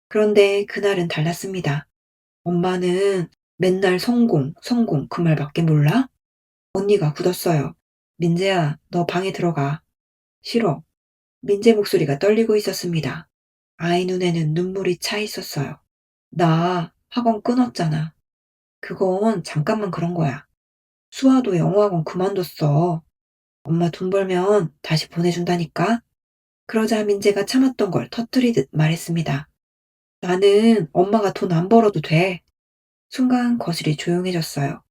그런데 그날은 달랐습니다. 엄마는 맨날 성공, 성공 그 말밖에 몰라? 언니가 굳었어요. 민재야, 너 방에 들어가. 싫어. 민재 목소리가 떨리고 있었습니다. 아이 눈에는 눈물이 차 있었어요. 나 학원 끊었잖아. 그건 잠깐만 그런 거야. 수아도 영어학원 그만뒀어. 엄마 돈 벌면 다시 보내준다니까? 그러자 민재가 참았던 걸 터뜨리듯 말했습니다. 나는 엄마가 돈 안 벌어도 돼. 순간 거실이 조용해졌어요.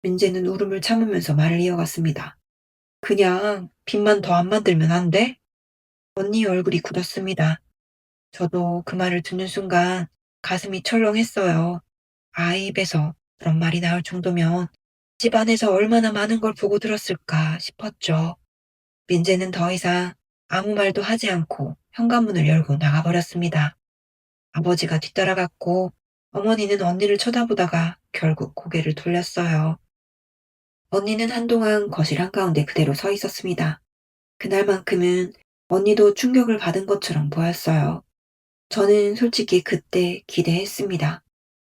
민재는 울음을 참으면서 말을 이어갔습니다. 그냥 빚만 더 안 만들면 안 돼? 언니 얼굴이 굳었습니다. 저도 그 말을 듣는 순간 가슴이 철렁했어요. 아이 입에서 그런 말이 나올 정도면 집안에서 얼마나 많은 걸 보고 들었을까 싶었죠. 민재는 더 이상 아무 말도 하지 않고 현관문을 열고 나가버렸습니다. 아버지가 뒤따라갔고 어머니는 언니를 쳐다보다가 결국 고개를 돌렸어요. 언니는 한동안 거실 한가운데 그대로 서 있었습니다. 그날만큼은 언니도 충격을 받은 것처럼 보였어요. 저는 솔직히 그때 기대했습니다.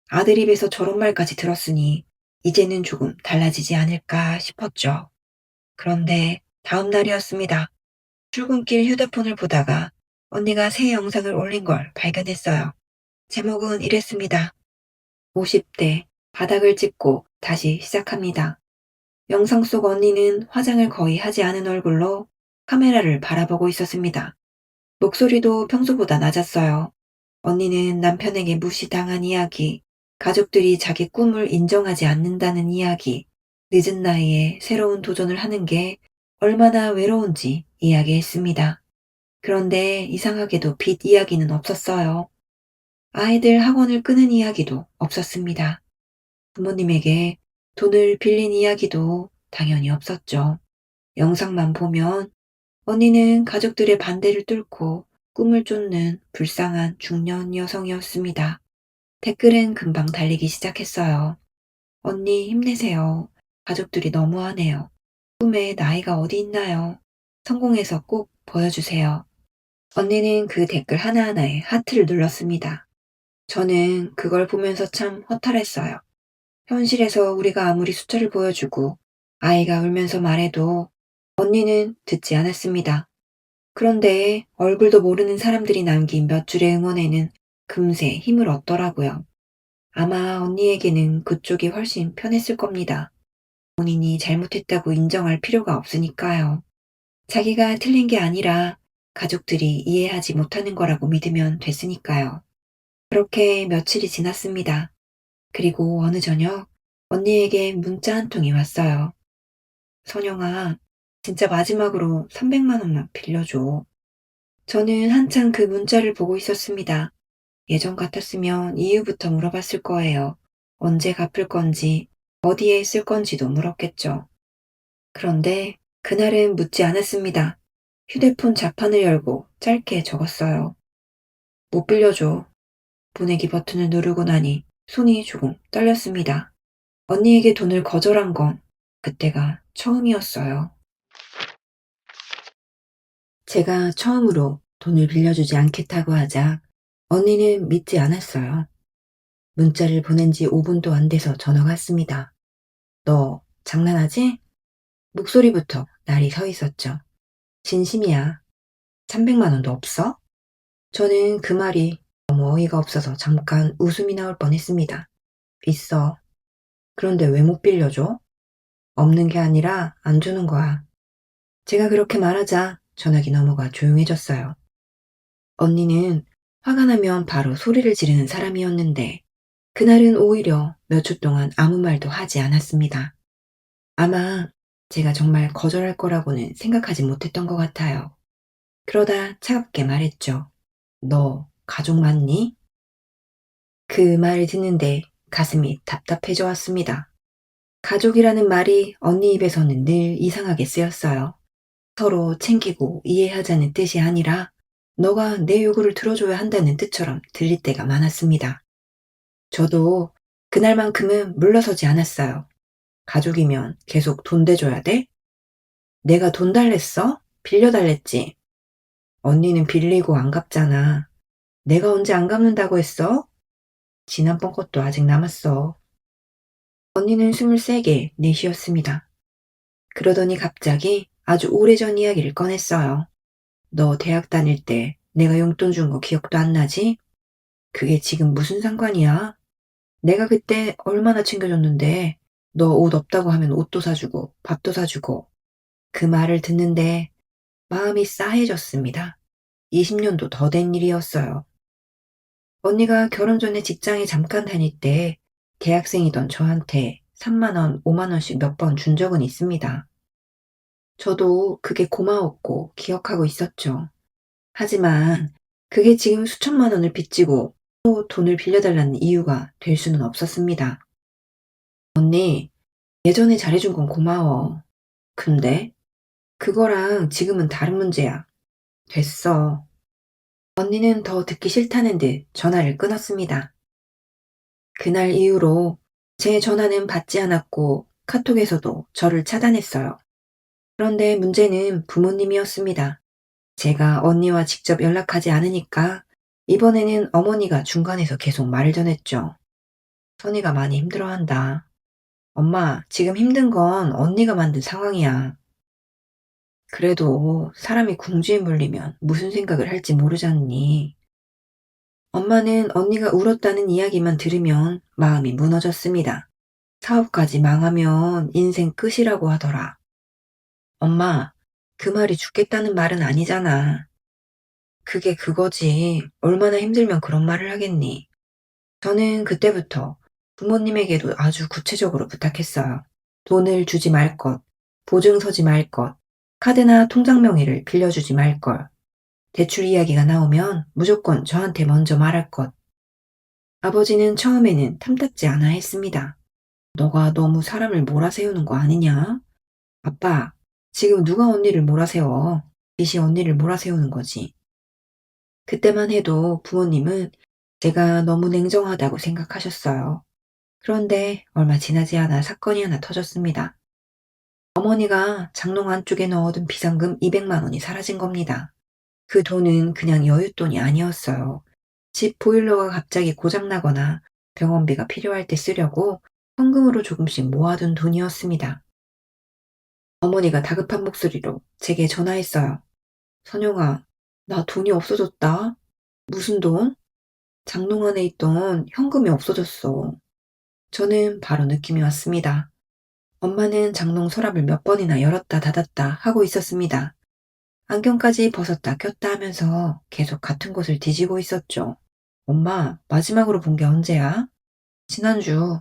아들 입에서 저런 말까지 들었으니 이제는 조금 달라지지 않을까 싶었죠. 그런데 다음 날이었습니다. 출근길 휴대폰을 보다가 언니가 새 영상을 올린 걸 발견했어요. 제목은 이랬습니다. 50대 바닥을 짚고 다시 시작합니다. 영상 속 언니는 화장을 거의 하지 않은 얼굴로 카메라를 바라보고 있었습니다. 목소리도 평소보다 낮았어요. 언니는 남편에게 무시당한 이야기, 가족들이 자기 꿈을 인정하지 않는다는 이야기, 늦은 나이에 새로운 도전을 하는 게 얼마나 외로운지 이야기했습니다. 그런데 이상하게도 빚 이야기는 없었어요. 아이들 학원을 끄는 이야기도 없었습니다. 부모님에게 돈을 빌린 이야기도 당연히 없었죠. 영상만 보면 언니는 가족들의 반대를 뚫고 꿈을 쫓는 불쌍한 중년 여성이었습니다. 댓글은 금방 달리기 시작했어요. 언니 힘내세요. 가족들이 너무하네요. 꿈에 나이가 어디 있나요? 성공해서 꼭 보여주세요. 언니는 그 댓글 하나하나에 하트를 눌렀습니다. 저는 그걸 보면서 참 허탈했어요. 현실에서 우리가 아무리 숫자를 보여주고 아이가 울면서 말해도 언니는 듣지 않았습니다. 그런데 얼굴도 모르는 사람들이 남긴 몇 줄의 응원에는 금세 힘을 얻더라고요. 아마 언니에게는 그쪽이 훨씬 편했을 겁니다. 본인이 잘못했다고 인정할 필요가 없으니까요. 자기가 틀린 게 아니라 가족들이 이해하지 못하는 거라고 믿으면 됐으니까요. 그렇게 며칠이 지났습니다. 그리고 어느 저녁 언니에게 문자 한 통이 왔어요. 선영아, 진짜 마지막으로 300만 원만 빌려줘. 저는 한창 그 문자를 보고 있었습니다. 예전 같았으면 이유부터 물어봤을 거예요. 언제 갚을 건지, 어디에 쓸 건지도 물었겠죠. 그런데 그날은 묻지 않았습니다. 휴대폰 자판을 열고 짧게 적었어요. 못 빌려줘. 보내기 버튼을 누르고 나니 손이 조금 떨렸습니다. 언니에게 돈을 거절한 건 그때가 처음이었어요. 제가 처음으로 돈을 빌려주지 않겠다고 하자 언니는 믿지 않았어요. 문자를 보낸 지 5분도 안 돼서 전화가 왔습니다. 너 장난하지? 목소리부터 날이 서 있었죠. 진심이야. 300만 원도 없어? 저는 그 말이 너무 어이가 없어서 잠깐 웃음이 나올 뻔했습니다. 있어. 그런데 왜 못 빌려줘? 없는 게 아니라 안 주는 거야. 제가 그렇게 말하자 전화기 너머가 조용해졌어요. 언니는 화가 나면 바로 소리를 지르는 사람이었는데 그날은 오히려 몇 초 동안 아무 말도 하지 않았습니다. 아마 제가 정말 거절할 거라고는 생각하지 못했던 것 같아요. 그러다 차갑게 말했죠. 너 가족 맞니? 그 말을 듣는데 가슴이 답답해져 왔습니다. 가족이라는 말이 언니 입에서는 늘 이상하게 쓰였어요. 서로 챙기고 이해하자는 뜻이 아니라 너가 내 요구를 들어줘야 한다는 뜻처럼 들릴 때가 많았습니다. 저도 그날만큼은 물러서지 않았어요. 가족이면 계속 돈 대줘야 돼? 내가 돈 달랬어? 빌려달랬지. 언니는 빌리고 안 갚잖아. 내가 언제 안 갚는다고 했어? 지난번 것도 아직 남았어. 언니는 숨을 세게 내쉬었습니다. 그러더니 갑자기 아주 오래전 이야기를 꺼냈어요. 너 대학 다닐 때 내가 용돈 준 거 기억도 안 나지? 그게 지금 무슨 상관이야? 내가 그때 얼마나 챙겨줬는데 너 옷 없다고 하면 옷도 사주고 밥도 사주고 그 말을 듣는데 마음이 싸해졌습니다. 20년도 더 된 일이었어요. 언니가 결혼 전에 직장에 잠깐 다닐 때 대학생이던 저한테 3만 원, 5만 원씩 몇 번 준 적은 있습니다. 저도 그게 고마웠고 기억하고 있었죠. 하지만 그게 지금 수천만 원을 빚지고 또 돈을 빌려달라는 이유가 될 수는 없었습니다. 언니, 예전에 잘해준 건 고마워. 근데 그거랑 지금은 다른 문제야. 됐어. 언니는 더 듣기 싫다는 듯 전화를 끊었습니다. 그날 이후로 제 전화는 받지 않았고 카톡에서도 저를 차단했어요. 그런데 문제는 부모님이었습니다. 제가 언니와 직접 연락하지 않으니까 이번에는 어머니가 중간에서 계속 말을 전했죠. 선이가 많이 힘들어한다. 엄마, 지금 힘든 건 언니가 만든 상황이야. 그래도 사람이 궁지에 물리면 무슨 생각을 할지 모르잖니. 엄마는 언니가 울었다는 이야기만 들으면 마음이 무너졌습니다. 사업까지 망하면 인생 끝이라고 하더라. 엄마, 그 말이 죽겠다는 말은 아니잖아. 그게 그거지. 얼마나 힘들면 그런 말을 하겠니? 저는 그때부터 부모님에게도 아주 구체적으로 부탁했어요. 돈을 주지 말 것, 보증 서지 말 것, 카드나 통장 명의를 빌려주지 말 걸, 대출 이야기가 나오면 무조건 저한테 먼저 말할 것. 아버지는 처음에는 탐탁지 않아 했습니다. 너가 너무 사람을 몰아세우는 거 아니냐? 아빠, 지금 누가 언니를 몰아세워? 빚이 언니를 몰아세우는 거지. 그때만 해도 부모님은 제가 너무 냉정하다고 생각하셨어요. 그런데 얼마 지나지 않아 사건이 하나 터졌습니다. 어머니가 장롱 안쪽에 넣어둔 비상금 200만 원이 사라진 겁니다. 그 돈은 그냥 여윳돈이 아니었어요. 집 보일러가 갑자기 고장나거나 병원비가 필요할 때 쓰려고 현금으로 조금씩 모아둔 돈이었습니다. 어머니가 다급한 목소리로 제게 전화했어요. 선영아, 나 돈이 없어졌다. 무슨 돈? 장롱 안에 있던 현금이 없어졌어. 저는 바로 느낌이 왔습니다. 엄마는 장롱 서랍을 몇 번이나 열었다 닫았다 하고 있었습니다. 안경까지 벗었다 꼈다 하면서 계속 같은 곳을 뒤지고 있었죠. 엄마, 마지막으로 본 게 언제야? 지난주.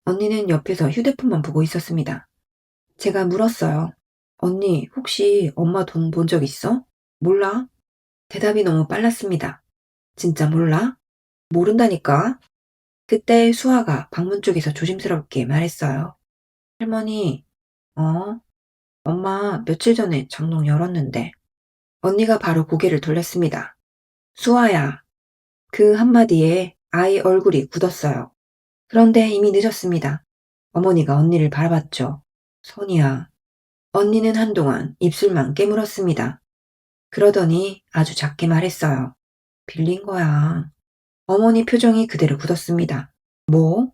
언니는 옆에서 휴대폰만 보고 있었습니다. 제가 물었어요. 언니, 혹시 엄마 돈 본 적 있어? 몰라. 대답이 너무 빨랐습니다. 진짜 몰라? 모른다니까? 그때 수아가 방문 쪽에서 조심스럽게 말했어요. 할머니, 어? 엄마 며칠 전에 장롱 열었는데. 언니가 바로 고개를 돌렸습니다. 수아야. 그 한마디에 아이 얼굴이 굳었어요. 그런데 이미 늦었습니다. 어머니가 언니를 바라봤죠. 선이야. 언니는 한동안 입술만 깨물었습니다. 그러더니 아주 작게 말했어요. 빌린 거야. 어머니 표정이 그대로 굳었습니다. 뭐?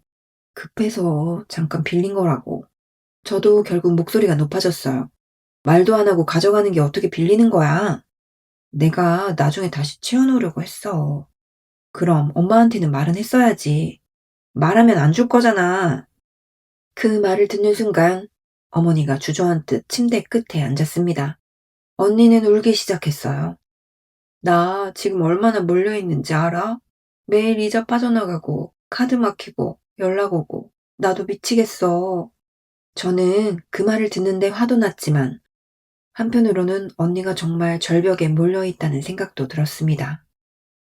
급해서 잠깐 빌린 거라고. 저도 결국 목소리가 높아졌어요. 말도 안 하고 가져가는 게 어떻게 빌리는 거야? 내가 나중에 다시 채워놓으려고 했어. 그럼 엄마한테는 말은 했어야지. 말하면 안 줄 거잖아. 그 말을 듣는 순간 어머니가 주저앉듯 침대 끝에 앉았습니다. 언니는 울기 시작했어요. 나 지금 얼마나 몰려있는지 알아? 매일 이자 빠져나가고 카드 막히고 연락 오고 나도 미치겠어. 저는 그 말을 듣는데 화도 났지만 한편으로는 언니가 정말 절벽에 몰려있다는 생각도 들었습니다.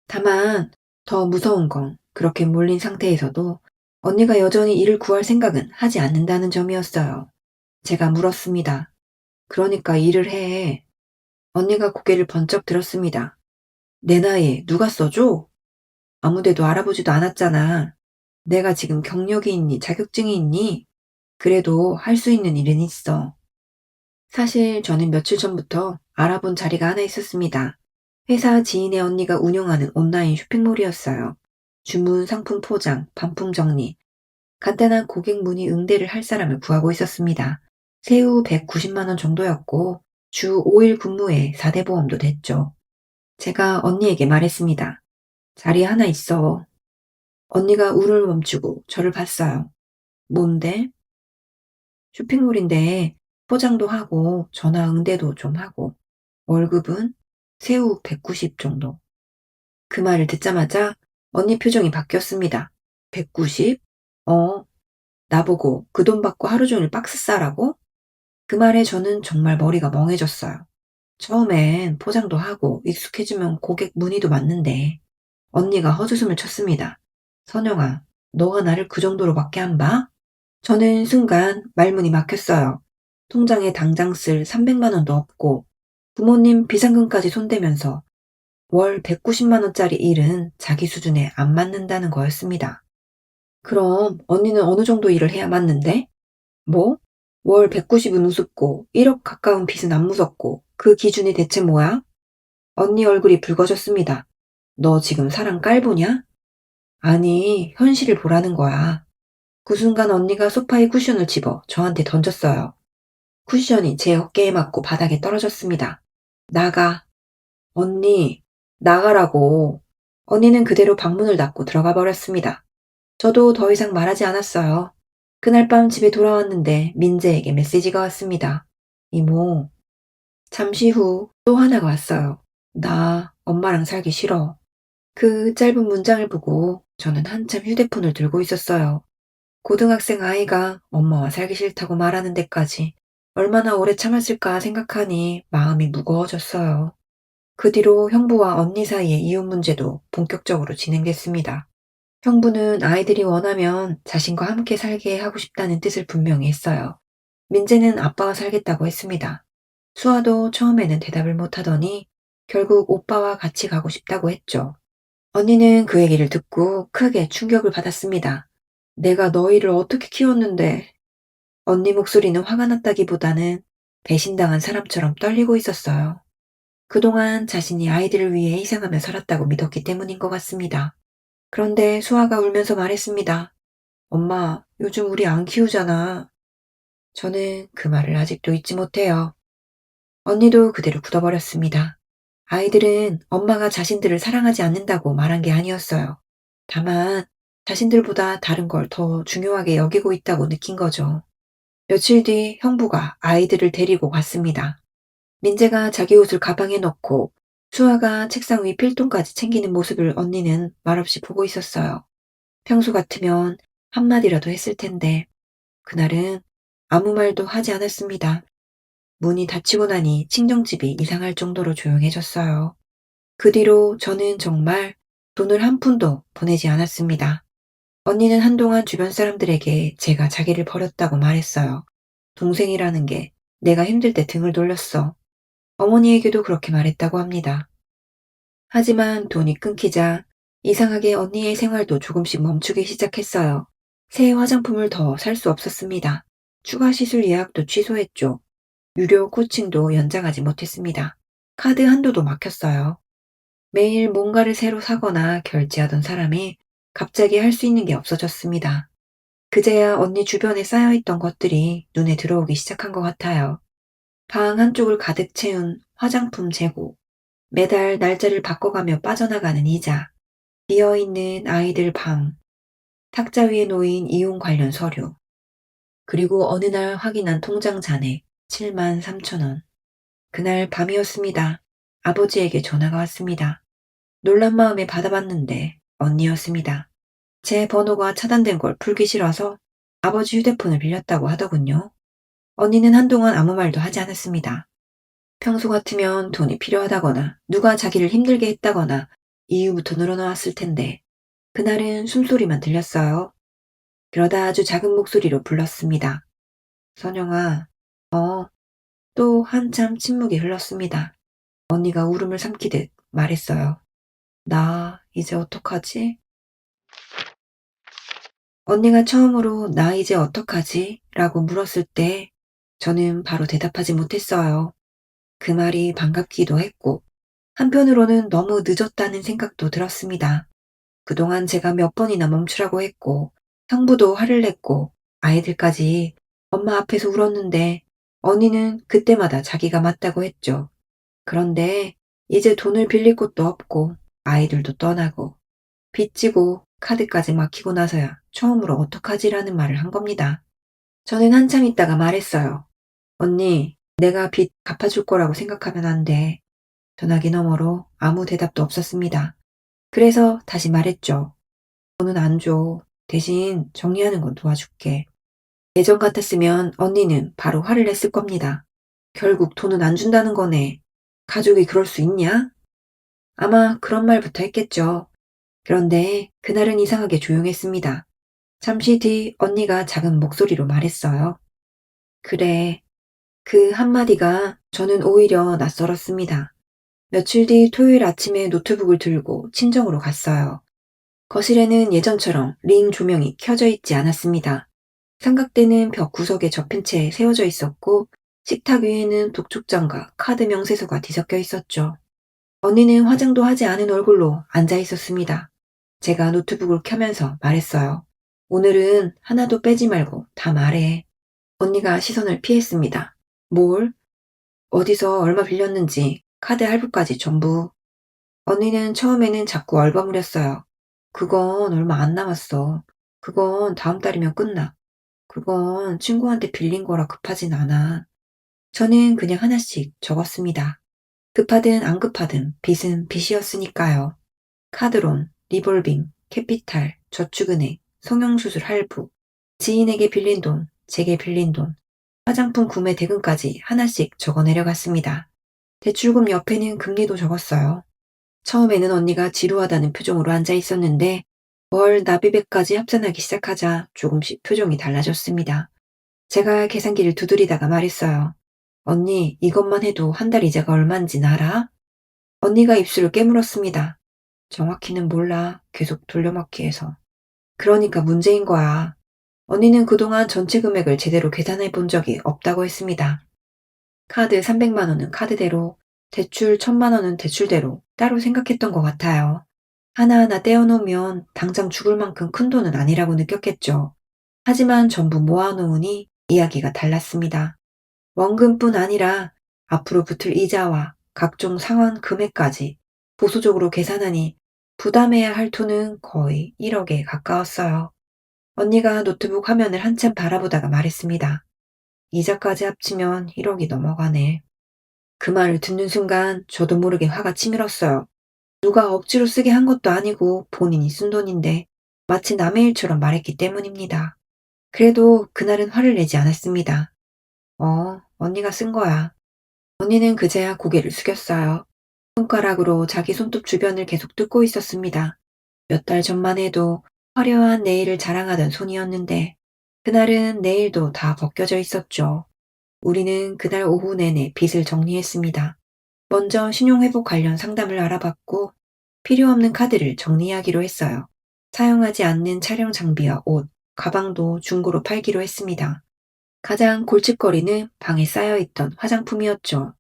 다만 더 무서운 건 그렇게 몰린 상태에서도 언니가 여전히 이를 구할 생각은 하지 않는다는 점이었어요. 제가 물었습니다. 그러니까 일을 해. 언니가 고개를 번쩍 들었습니다. 내 나이에 누가 써줘? 아무데도 알아보지도 않았잖아. 내가 지금 경력이 있니, 자격증이 있니? 그래도 할 수 있는 일은 있어. 사실 저는 며칠 전부터 알아본 자리가 하나 있었습니다. 회사 지인의 언니가 운영하는 온라인 쇼핑몰이었어요. 주문 상품 포장, 반품 정리, 간단한 고객 문의 응대를 할 사람을 구하고 있었습니다. 세후 190만 원 정도였고 주 5일 근무에 4대 보험도 됐죠. 제가 언니에게 말했습니다. 자리 하나 있어. 언니가 울을 멈추고 저를 봤어요. 뭔데? 쇼핑몰인데 포장도 하고 전화 응대도 좀 하고 월급은 세후 190 정도. 그 말을 듣자마자 언니 표정이 바뀌었습니다. 190? 어, 나보고 그 돈 받고 하루 종일 박스 싸라고? 그 말에 저는 정말 머리가 멍해졌어요. 처음엔 포장도 하고 익숙해지면 고객 문의도 맞는데 언니가 헛웃음을 쳤습니다. 선영아, 너가 나를 그 정도로밖에 안 봐? 저는 순간 말문이 막혔어요. 통장에 당장 쓸 300만 원도 없고 부모님 비상금까지 손대면서 월 190만 원짜리 일은 자기 수준에 안 맞는다는 거였습니다. 그럼 언니는 어느 정도 일을 해야 맞는데? 뭐? 월 190은 우습고 1억 가까운 빚은 안 무섭고 그 기준이 대체 뭐야? 언니 얼굴이 붉어졌습니다. 너 지금 사람 깔보냐? 아니, 현실을 보라는 거야. 그 순간 언니가 소파에 쿠션을 집어 저한테 던졌어요. 쿠션이 제 어깨에 맞고 바닥에 떨어졌습니다. 나가. 언니, 나가라고. 언니는 그대로 방문을 닫고 들어가 버렸습니다. 저도 더 이상 말하지 않았어요. 그날 밤 집에 돌아왔는데 민재에게 메시지가 왔습니다. 이모, 잠시 후 또 하나가 왔어요. 나 엄마랑 살기 싫어. 그 짧은 문장을 보고 저는 한참 휴대폰을 들고 있었어요. 고등학생 아이가 엄마와 살기 싫다고 말하는 데까지 얼마나 오래 참았을까 생각하니 마음이 무거워졌어요. 그 뒤로 형부와 언니 사이의 이혼 문제도 본격적으로 진행됐습니다. 형부는 아이들이 원하면 자신과 함께 살게 하고 싶다는 뜻을 분명히 했어요. 민재는 아빠와 살겠다고 했습니다. 수아도 처음에는 대답을 못하더니 결국 오빠와 같이 가고 싶다고 했죠. 언니는 그 얘기를 듣고 크게 충격을 받았습니다. 내가 너희를 어떻게 키웠는데 언니 목소리는 화가 났다기보다는 배신당한 사람처럼 떨리고 있었어요. 그동안 자신이 아이들을 위해 희생하며 살았다고 믿었기 때문인 것 같습니다. 그런데 수아가 울면서 말했습니다. 엄마, 요즘 우리 안 키우잖아. 저는 그 말을 아직도 잊지 못해요. 언니도 그대로 굳어버렸습니다. 아이들은 엄마가 자신들을 사랑하지 않는다고 말한 게 아니었어요. 다만 자신들보다 다른 걸 더 중요하게 여기고 있다고 느낀 거죠. 며칠 뒤 형부가 아이들을 데리고 갔습니다. 민재가 자기 옷을 가방에 넣고 수아가 책상 위 필통까지 챙기는 모습을 언니는 말없이 보고 있었어요. 평소 같으면 한마디라도 했을 텐데 그날은 아무 말도 하지 않았습니다. 문이 닫히고 나니 친정집이 이상할 정도로 조용해졌어요. 그 뒤로 저는 정말 돈을 한 푼도 보내지 않았습니다. 언니는 한동안 주변 사람들에게 제가 자기를 버렸다고 말했어요. 동생이라는 게 내가 힘들 때 등을 돌렸어. 어머니에게도 그렇게 말했다고 합니다. 하지만 돈이 끊기자 이상하게 언니의 생활도 조금씩 멈추기 시작했어요. 새 화장품을 더 살 수 없었습니다. 추가 시술 예약도 취소했죠. 유료 코칭도 연장하지 못했습니다. 카드 한도도 막혔어요. 매일 뭔가를 새로 사거나 결제하던 사람이 갑자기 할 수 있는 게 없어졌습니다. 그제야 언니 주변에 쌓여있던 것들이 눈에 들어오기 시작한 것 같아요. 방 한쪽을 가득 채운 화장품 재고, 매달 날짜를 바꿔가며 빠져나가는 이자, 비어있는 아이들 방, 탁자 위에 놓인 이용 관련 서류, 그리고 어느 날 확인한 통장 잔액 7만 3천 원. 그날 밤이었습니다. 아버지에게 전화가 왔습니다. 놀란 마음에 받아봤는데 언니였습니다. 제 번호가 차단된 걸 풀기 싫어서 아버지 휴대폰을 빌렸다고 하더군요. 언니는 한동안 아무 말도 하지 않았습니다. 평소 같으면 돈이 필요하다거나 누가 자기를 힘들게 했다거나 이유부터 늘어나왔을 텐데 그날은 숨소리만 들렸어요. 그러다 아주 작은 목소리로 불렀습니다. 선영아, 또 한참 침묵이 흘렀습니다. 언니가 울음을 삼키듯 말했어요. 나 이제 어떡하지? 언니가 처음으로 나 이제 어떡하지? 라고 물었을 때 저는 바로 대답하지 못했어요. 그 말이 반갑기도 했고 한편으로는 너무 늦었다는 생각도 들었습니다. 그동안 제가 몇 번이나 멈추라고 했고 형부도 화를 냈고 아이들까지 엄마 앞에서 울었는데 언니는 그때마다 자기가 맞다고 했죠. 그런데 이제 돈을 빌릴 곳도 없고 아이들도 떠나고 빚지고 카드까지 막히고 나서야 처음으로 어떡하지라는 말을 한 겁니다. 저는 한참 있다가 말했어요. 언니, 내가 빚 갚아줄 거라고 생각하면 안 돼. 전화기 너머로 아무 대답도 없었습니다. 그래서 다시 말했죠. 돈은 안 줘. 대신 정리하는 건 도와줄게. 예전 같았으면 언니는 바로 화를 냈을 겁니다. 결국 돈은 안 준다는 거네. 가족이 그럴 수 있냐? 아마 그런 말부터 했겠죠. 그런데 그날은 이상하게 조용했습니다. 잠시 뒤 언니가 작은 목소리로 말했어요. 그래. 그 한마디가 저는 오히려 낯설었습니다. 며칠 뒤 토요일 아침에 노트북을 들고 친정으로 갔어요. 거실에는 예전처럼 링 조명이 켜져 있지 않았습니다. 삼각대는 벽 구석에 접힌 채 세워져 있었고 식탁 위에는 독촉장과 카드 명세서가 뒤섞여 있었죠. 언니는 화장도 하지 않은 얼굴로 앉아 있었습니다. 제가 노트북을 켜면서 말했어요. 오늘은 하나도 빼지 말고 다 말해. 언니가 시선을 피했습니다. 뭘? 어디서 얼마 빌렸는지, 카드 할부까지 전부. 언니는 처음에는 자꾸 얼버무렸어요. 그건 얼마 안 남았어. 그건 다음 달이면 끝나. 그건 친구한테 빌린 거라 급하진 않아. 저는 그냥 하나씩 적었습니다. 급하든 안 급하든 빚은 빚이었으니까요. 카드론, 리볼빙, 캐피탈, 저축은행, 성형수술 할부, 지인에게 빌린 돈, 제게 빌린 돈, 화장품 구매 대금까지 하나씩 적어 내려갔습니다. 대출금 옆에는 금리도 적었어요. 처음에는 언니가 지루하다는 표정으로 앉아 있었는데 월 납입액까지 합산하기 시작하자 조금씩 표정이 달라졌습니다. 제가 계산기를 두드리다가 말했어요. 언니, 이것만 해도 한 달 이자가 얼만지 알아? 언니가 입술을 깨물었습니다. 정확히는 몰라. 계속 돌려막기 해서. 그러니까 문제인 거야. 언니는 그동안 전체 금액을 제대로 계산해 본 적이 없다고 했습니다. 카드 300만 원은 카드대로, 대출 1000만 원은 대출대로 따로 생각했던 것 같아요. 하나하나 떼어놓으면 당장 죽을 만큼 큰 돈은 아니라고 느꼈겠죠. 하지만 전부 모아놓으니 이야기가 달랐습니다. 원금뿐 아니라 앞으로 붙을 이자와 각종 상환 금액까지 보수적으로 계산하니 부담해야 할 돈은 거의 1억에 가까웠어요. 언니가 노트북 화면을 한참 바라보다가 말했습니다. 이자까지 합치면 1억이 넘어가네. 그 말을 듣는 순간 저도 모르게 화가 치밀었어요. 누가 억지로 쓰게 한 것도 아니고 본인이 쓴 돈인데 마치 남의 일처럼 말했기 때문입니다. 그래도 그날은 화를 내지 않았습니다. 언니가 쓴 거야. 언니는 그제야 고개를 숙였어요. 손가락으로 자기 손톱 주변을 계속 뜯고 있었습니다. 몇 달 전만 해도 화려한 네일을 자랑하던 손이었는데 그날은 네일도 다 벗겨져 있었죠. 우리는 그날 오후 내내 빚을 정리했습니다. 먼저 신용회복 관련 상담을 알아봤고 필요 없는 카드를 정리하기로 했어요. 사용하지 않는 촬영 장비와 옷, 가방도 중고로 팔기로 했습니다. 가장 골칫거리는 방에 쌓여있던 화장품이었죠.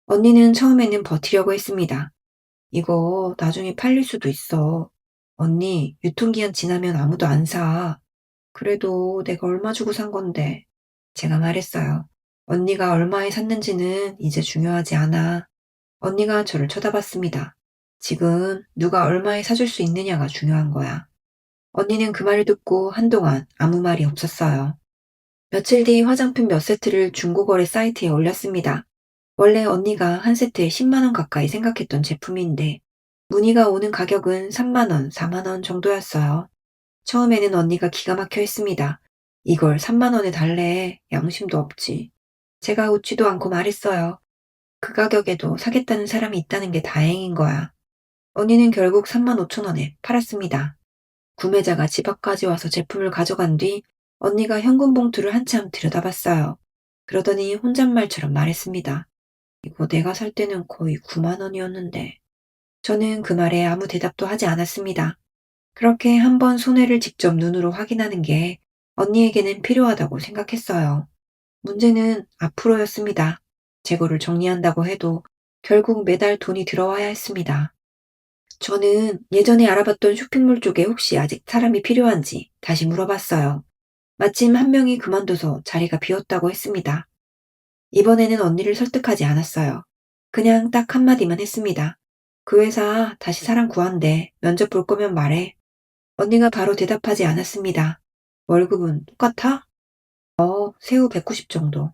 언니는 처음에는 버티려고 했습니다. 이거 나중에 팔릴 수도 있어. 언니, 유통기한 지나면 아무도 안 사. 그래도 내가 얼마 주고 산 건데. 제가 말했어요. 언니가 얼마에 샀는지는 이제 중요하지 않아. 언니가 저를 쳐다봤습니다. 지금 누가 얼마에 사줄 수 있느냐가 중요한 거야. 언니는 그 말을 듣고 한동안 아무 말이 없었어요. 며칠 뒤 화장품 몇 세트를 중고거래 사이트에 올렸습니다. 원래 언니가 한 세트에 10만 원 가까이 생각했던 제품인데 문의가 오는 가격은 3만 원, 4만 원 정도였어요. 처음에는 언니가 기가 막혀 했습니다. 이걸 3만 원에 달래. 양심도 없지. 제가 웃지도 않고 말했어요. 그 가격에도 사겠다는 사람이 있다는 게 다행인 거야. 언니는 결국 3만 5천 원에 팔았습니다. 구매자가 집 앞까지 와서 제품을 가져간 뒤 언니가 현금 봉투를 한참 들여다봤어요. 그러더니 혼잣말처럼 말했습니다. 이거 내가 살 때는 거의 9만 원이었는데. 저는 그 말에 아무 대답도 하지 않았습니다. 그렇게 한번 손해를 직접 눈으로 확인하는 게 언니에게는 필요하다고 생각했어요. 문제는 앞으로였습니다. 재고를 정리한다고 해도 결국 매달 돈이 들어와야 했습니다. 저는 예전에 알아봤던 쇼핑몰 쪽에 혹시 아직 사람이 필요한지 다시 물어봤어요. 마침 한 명이 그만둬서 자리가 비었다고 했습니다. 이번에는 언니를 설득하지 않았어요. 그냥 딱 한마디만 했습니다. 그 회사 다시 사람 구한대. 면접 볼 거면 말해. 언니가 바로 대답하지 않았습니다. 월급은 똑같아? 세후 190 정도.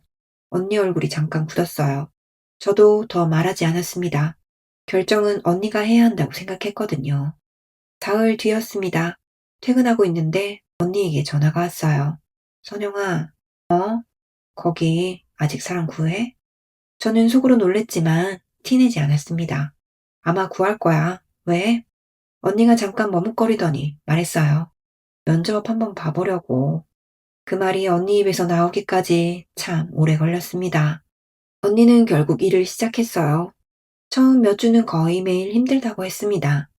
언니 얼굴이 잠깐 굳었어요. 저도 더 말하지 않았습니다. 결정은 언니가 해야 한다고 생각했거든요. 사흘 뒤였습니다. 퇴근하고 있는데 언니에게 전화가 왔어요. 선영아, 거기 아직 사람 구해? 저는 속으로 놀랬지만 티내지 않았습니다. 아마 구할 거야. 왜? 언니가 잠깐 머뭇거리더니 말했어요. 면접 한번 봐보려고. 그 말이 언니 입에서 나오기까지 참 오래 걸렸습니다. 언니는 결국 일을 시작했어요. 처음 몇 주는 거의 매일 힘들다고 했습니다.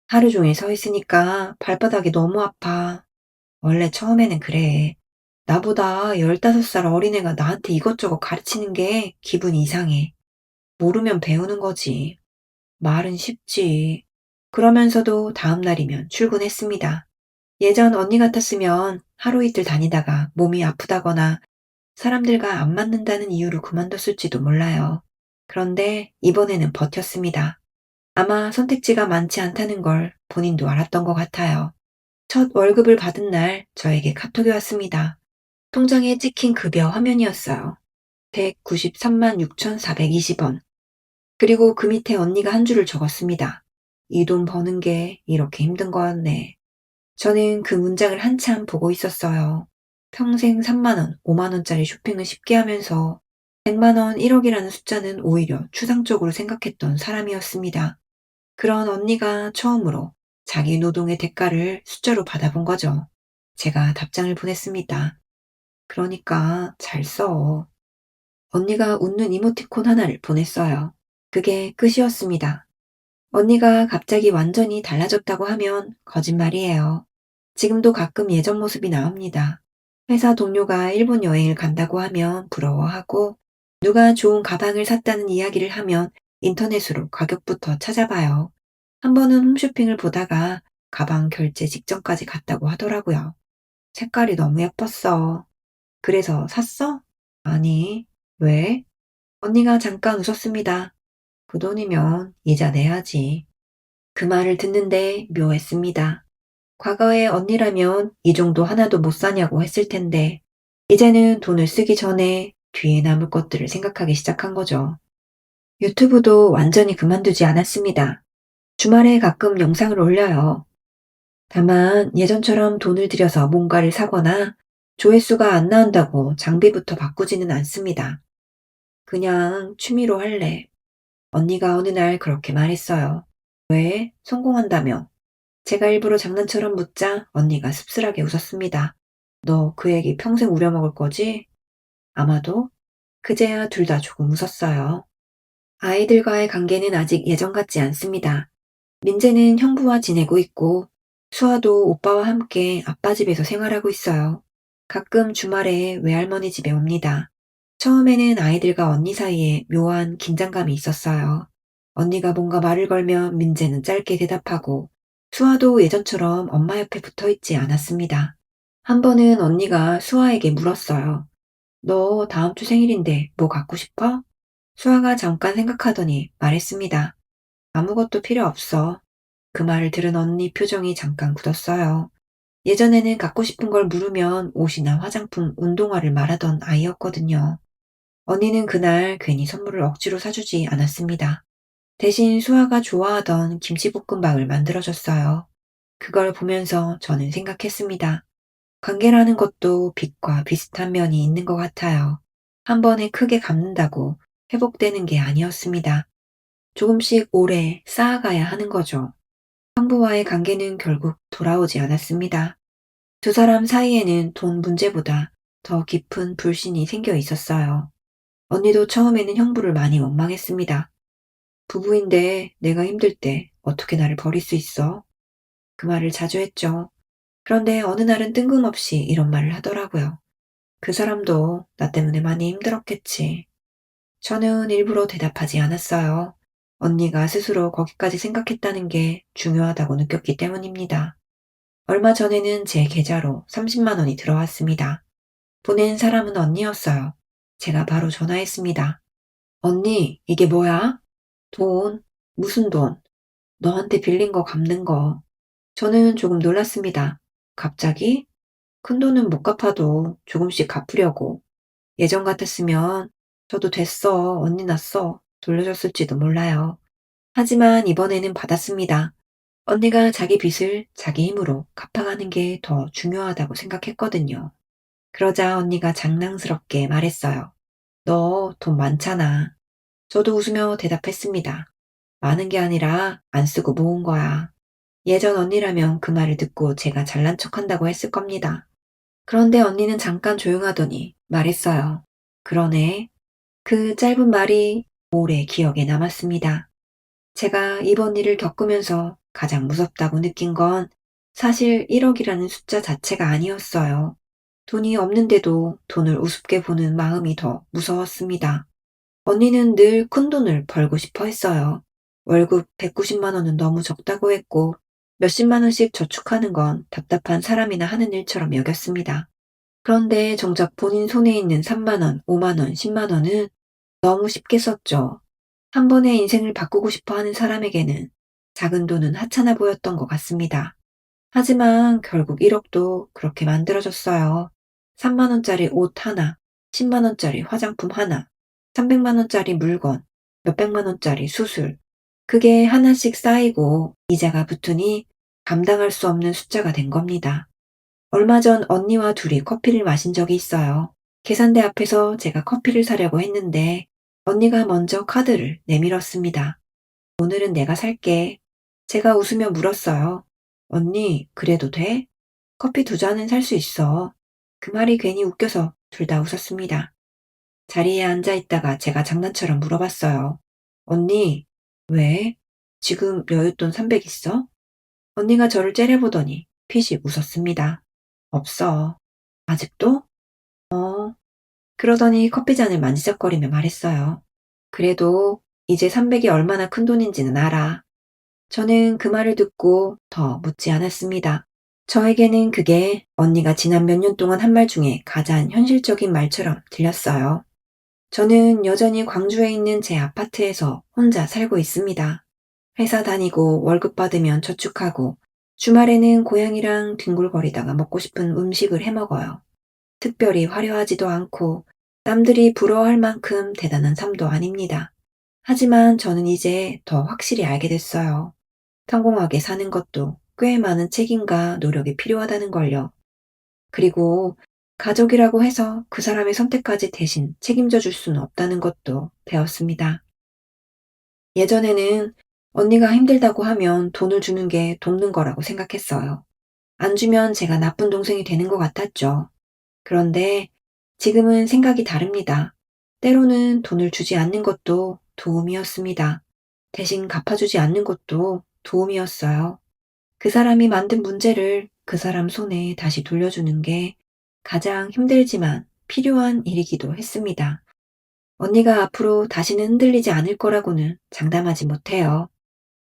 하루 종일 서 있으니까 발바닥이 너무 아파. 원래 처음에는 그래. 나보다 15살 어린애가 나한테 이것저것 가르치는 게 기분이 이상해. 모르면 배우는 거지. 말은 쉽지. 그러면서도 다음 날이면 출근했습니다. 예전 언니 같았으면 하루 이틀 다니다가 몸이 아프다거나 사람들과 안 맞는다는 이유로 그만뒀을지도 몰라요. 그런데 이번에는 버텼습니다. 아마 선택지가 많지 않다는 걸 본인도 알았던 것 같아요. 첫 월급을 받은 날 저에게 카톡이 왔습니다. 통장에 찍힌 급여 화면이었어요. 193만 6,420원. 그리고 그 밑에 언니가 한 줄을 적었습니다. 이 돈 버는 게 이렇게 힘든 거였네. 저는 그 문장을 한참 보고 있었어요. 평생 3만 원, 5만 원짜리 쇼핑을 쉽게 하면서 100만 원, 1억이라는 숫자는 오히려 추상적으로 생각했던 사람이었습니다. 그런 언니가 처음으로 자기 노동의 대가를 숫자로 받아본 거죠. 제가 답장을 보냈습니다. 그러니까 잘 써. 언니가 웃는 이모티콘 하나를 보냈어요. 그게 끝이었습니다. 언니가 갑자기 완전히 달라졌다고 하면 거짓말이에요. 지금도 가끔 예전 모습이 나옵니다. 회사 동료가 일본 여행을 간다고 하면 부러워하고 누가 좋은 가방을 샀다는 이야기를 하면 인터넷으로 가격부터 찾아봐요. 한 번은 홈쇼핑을 보다가 가방 결제 직전까지 갔다고 하더라고요. 색깔이 너무 예뻤어. 그래서 샀어? 아니, 왜? 언니가 잠깐 웃었습니다. 그 돈이면 이자 내야지. 그 말을 듣는데 묘했습니다. 과거에 언니라면 이 정도 하나도 못 사냐고 했을 텐데, 이제는 돈을 쓰기 전에 뒤에 남을 것들을 생각하기 시작한 거죠. 유튜브도 완전히 그만두지 않았습니다. 주말에 가끔 영상을 올려요. 다만 예전처럼 돈을 들여서 뭔가를 사거나 조회수가 안 나온다고 장비부터 바꾸지는 않습니다. 그냥 취미로 할래. 언니가 어느 날 그렇게 말했어요. 왜? 성공한다며. 제가 일부러 장난처럼 묻자 언니가 씁쓸하게 웃었습니다. 너 그 얘기 평생 우려먹을 거지? 아마도 그제야 둘 다 조금 웃었어요. 아이들과의 관계는 아직 예전 같지 않습니다. 민재는 형부와 지내고 있고 수아도 오빠와 함께 아빠 집에서 생활하고 있어요. 가끔 주말에 외할머니 집에 옵니다. 처음에는 아이들과 언니 사이에 묘한 긴장감이 있었어요. 언니가 뭔가 말을 걸면 민재는 짧게 대답하고 수아도 예전처럼 엄마 옆에 붙어 있지 않았습니다. 한 번은 언니가 수아에게 물었어요. 너 다음 주 생일인데 뭐 갖고 싶어? 수아가 잠깐 생각하더니 말했습니다. 아무것도 필요 없어. 그 말을 들은 언니 표정이 잠깐 굳었어요. 예전에는 갖고 싶은 걸 물으면 옷이나 화장품, 운동화를 말하던 아이였거든요. 언니는 그날 괜히 선물을 억지로 사주지 않았습니다. 대신 수아가 좋아하던 김치볶음밥을 만들어줬어요. 그걸 보면서 저는 생각했습니다. 관계라는 것도 빚과 비슷한 면이 있는 것 같아요. 한 번에 크게 갚는다고 회복되는 게 아니었습니다. 조금씩 오래 쌓아가야 하는 거죠. 형부와의 관계는 결국 돌아오지 않았습니다. 두 사람 사이에는 돈 문제보다 더 깊은 불신이 생겨 있었어요. 언니도 처음에는 형부를 많이 원망했습니다. 부부인데 내가 힘들 때 어떻게 나를 버릴 수 있어? 그 말을 자주 했죠. 그런데 어느 날은 뜬금없이 이런 말을 하더라고요. 그 사람도 나 때문에 많이 힘들었겠지. 저는 일부러 대답하지 않았어요. 언니가 스스로 거기까지 생각했다는 게 중요하다고 느꼈기 때문입니다. 얼마 전에는 제 계좌로 30만 원이 들어왔습니다. 보낸 사람은 언니였어요. 제가 바로 전화했습니다. 언니, 이게 뭐야? 돈. 무슨 돈? 너한테 빌린 거 갚는 거. 저는 조금 놀랐습니다. 갑자기? 큰 돈은 못 갚아도 조금씩 갚으려고. 예전 같았으면 저도 됐어, 언니 났어. 돌려줬을지도 몰라요. 하지만 이번에는 받았습니다. 언니가 자기 빚을 자기 힘으로 갚아가는 게 더 중요하다고 생각했거든요. 그러자 언니가 장난스럽게 말했어요. 너 돈 많잖아. 저도 웃으며 대답했습니다. 많은 게 아니라 안 쓰고 모은 거야. 예전 언니라면 그 말을 듣고 제가 잘난 척한다고 했을 겁니다. 그런데 언니는 잠깐 조용하더니 말했어요. 그러네. 그 짧은 말이 오래 기억에 남았습니다. 제가 이번 일을 겪으면서 가장 무섭다고 느낀 건 사실 1억이라는 숫자 자체가 아니었어요. 돈이 없는데도 돈을 우습게 보는 마음이 더 무서웠습니다. 언니는 늘 큰돈을 벌고 싶어 했어요. 월급 190만 원은 너무 적다고 했고 몇십만 원씩 저축하는 건 답답한 사람이나 하는 일처럼 여겼습니다. 그런데 정작 본인 손에 있는 3만 원, 5만 원, 10만 원은 너무 쉽게 썼죠. 한 번에 인생을 바꾸고 싶어 하는 사람에게는 작은 돈은 하찮아 보였던 것 같습니다. 하지만 결국 1억도 그렇게 만들어졌어요. 3만 원짜리 옷 하나, 10만 원짜리 화장품 하나, 300만 원짜리 물건, 몇백만 원짜리 수술. 그게 하나씩 쌓이고 이자가 붙으니 감당할 수 없는 숫자가 된 겁니다. 얼마 전 언니와 둘이 커피를 마신 적이 있어요. 계산대 앞에서 제가 커피를 사려고 했는데 언니가 먼저 카드를 내밀었습니다. 오늘은 내가 살게. 제가 웃으며 물었어요. 언니, 그래도 돼? 커피 두 잔은 살 수 있어. 그 말이 괜히 웃겨서 둘 다 웃었습니다. 자리에 앉아 있다가 제가 장난처럼 물어봤어요. 언니, 왜? 지금 여윳돈 300 있어? 언니가 저를 째려보더니 피식 웃었습니다. 없어. 아직도? 어, 그러더니 커피잔을 만지작거리며 말했어요. 그래도 이제 300이 얼마나 큰 돈인지는 알아. 저는 그 말을 듣고 더 묻지 않았습니다. 저에게는 그게 언니가 지난 몇 년 동안 한 말 중에 가장 현실적인 말처럼 들렸어요. 저는 여전히 광주에 있는 제 아파트에서 혼자 살고 있습니다. 회사 다니고 월급 받으면 저축하고 주말에는 고양이랑 뒹굴거리다가 먹고 싶은 음식을 해 먹어요. 특별히 화려하지도 않고 남들이 부러워할 만큼 대단한 삶도 아닙니다. 하지만 저는 이제 더 확실히 알게 됐어요. 성공하게 사는 것도 꽤 많은 책임과 노력이 필요하다는 걸요. 그리고 가족이라고 해서 그 사람의 선택까지 대신 책임져 줄 수는 없다는 것도 배웠습니다. 예전에는 언니가 힘들다고 하면 돈을 주는 게 돕는 거라고 생각했어요. 안 주면 제가 나쁜 동생이 되는 것 같았죠. 그런데 지금은 생각이 다릅니다. 때로는 돈을 주지 않는 것도 도움이었습니다. 대신 갚아주지 않는 것도 도움이었어요. 그 사람이 만든 문제를 그 사람 손에 다시 돌려주는 게 가장 힘들지만 필요한 일이기도 했습니다. 언니가 앞으로 다시는 흔들리지 않을 거라고는 장담하지 못해요.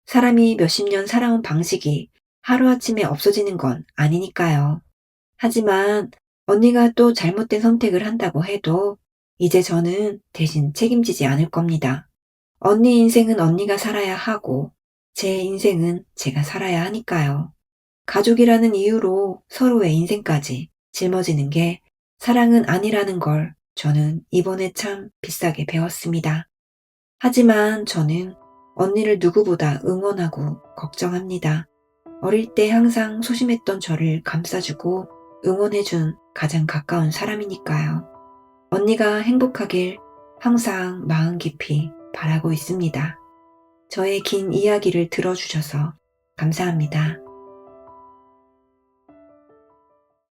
사람이 몇십 년 살아온 방식이 하루아침에 없어지는 건 아니니까요. 하지만 언니가 또 잘못된 선택을 한다고 해도 이제 저는 대신 책임지지 않을 겁니다. 언니 인생은 언니가 살아야 하고 제 인생은 제가 살아야 하니까요. 가족이라는 이유로 서로의 인생까지 짊어지는 게 사랑은 아니라는 걸 저는 이번에 참 비싸게 배웠습니다. 하지만 저는 언니를 누구보다 응원하고 걱정합니다. 어릴 때 항상 소심했던 저를 감싸주고 응원해준 가장 가까운 사람이니까요. 언니가 행복하길 항상 마음 깊이 바라고 있습니다. 저의 긴 이야기를 들어주셔서 감사합니다.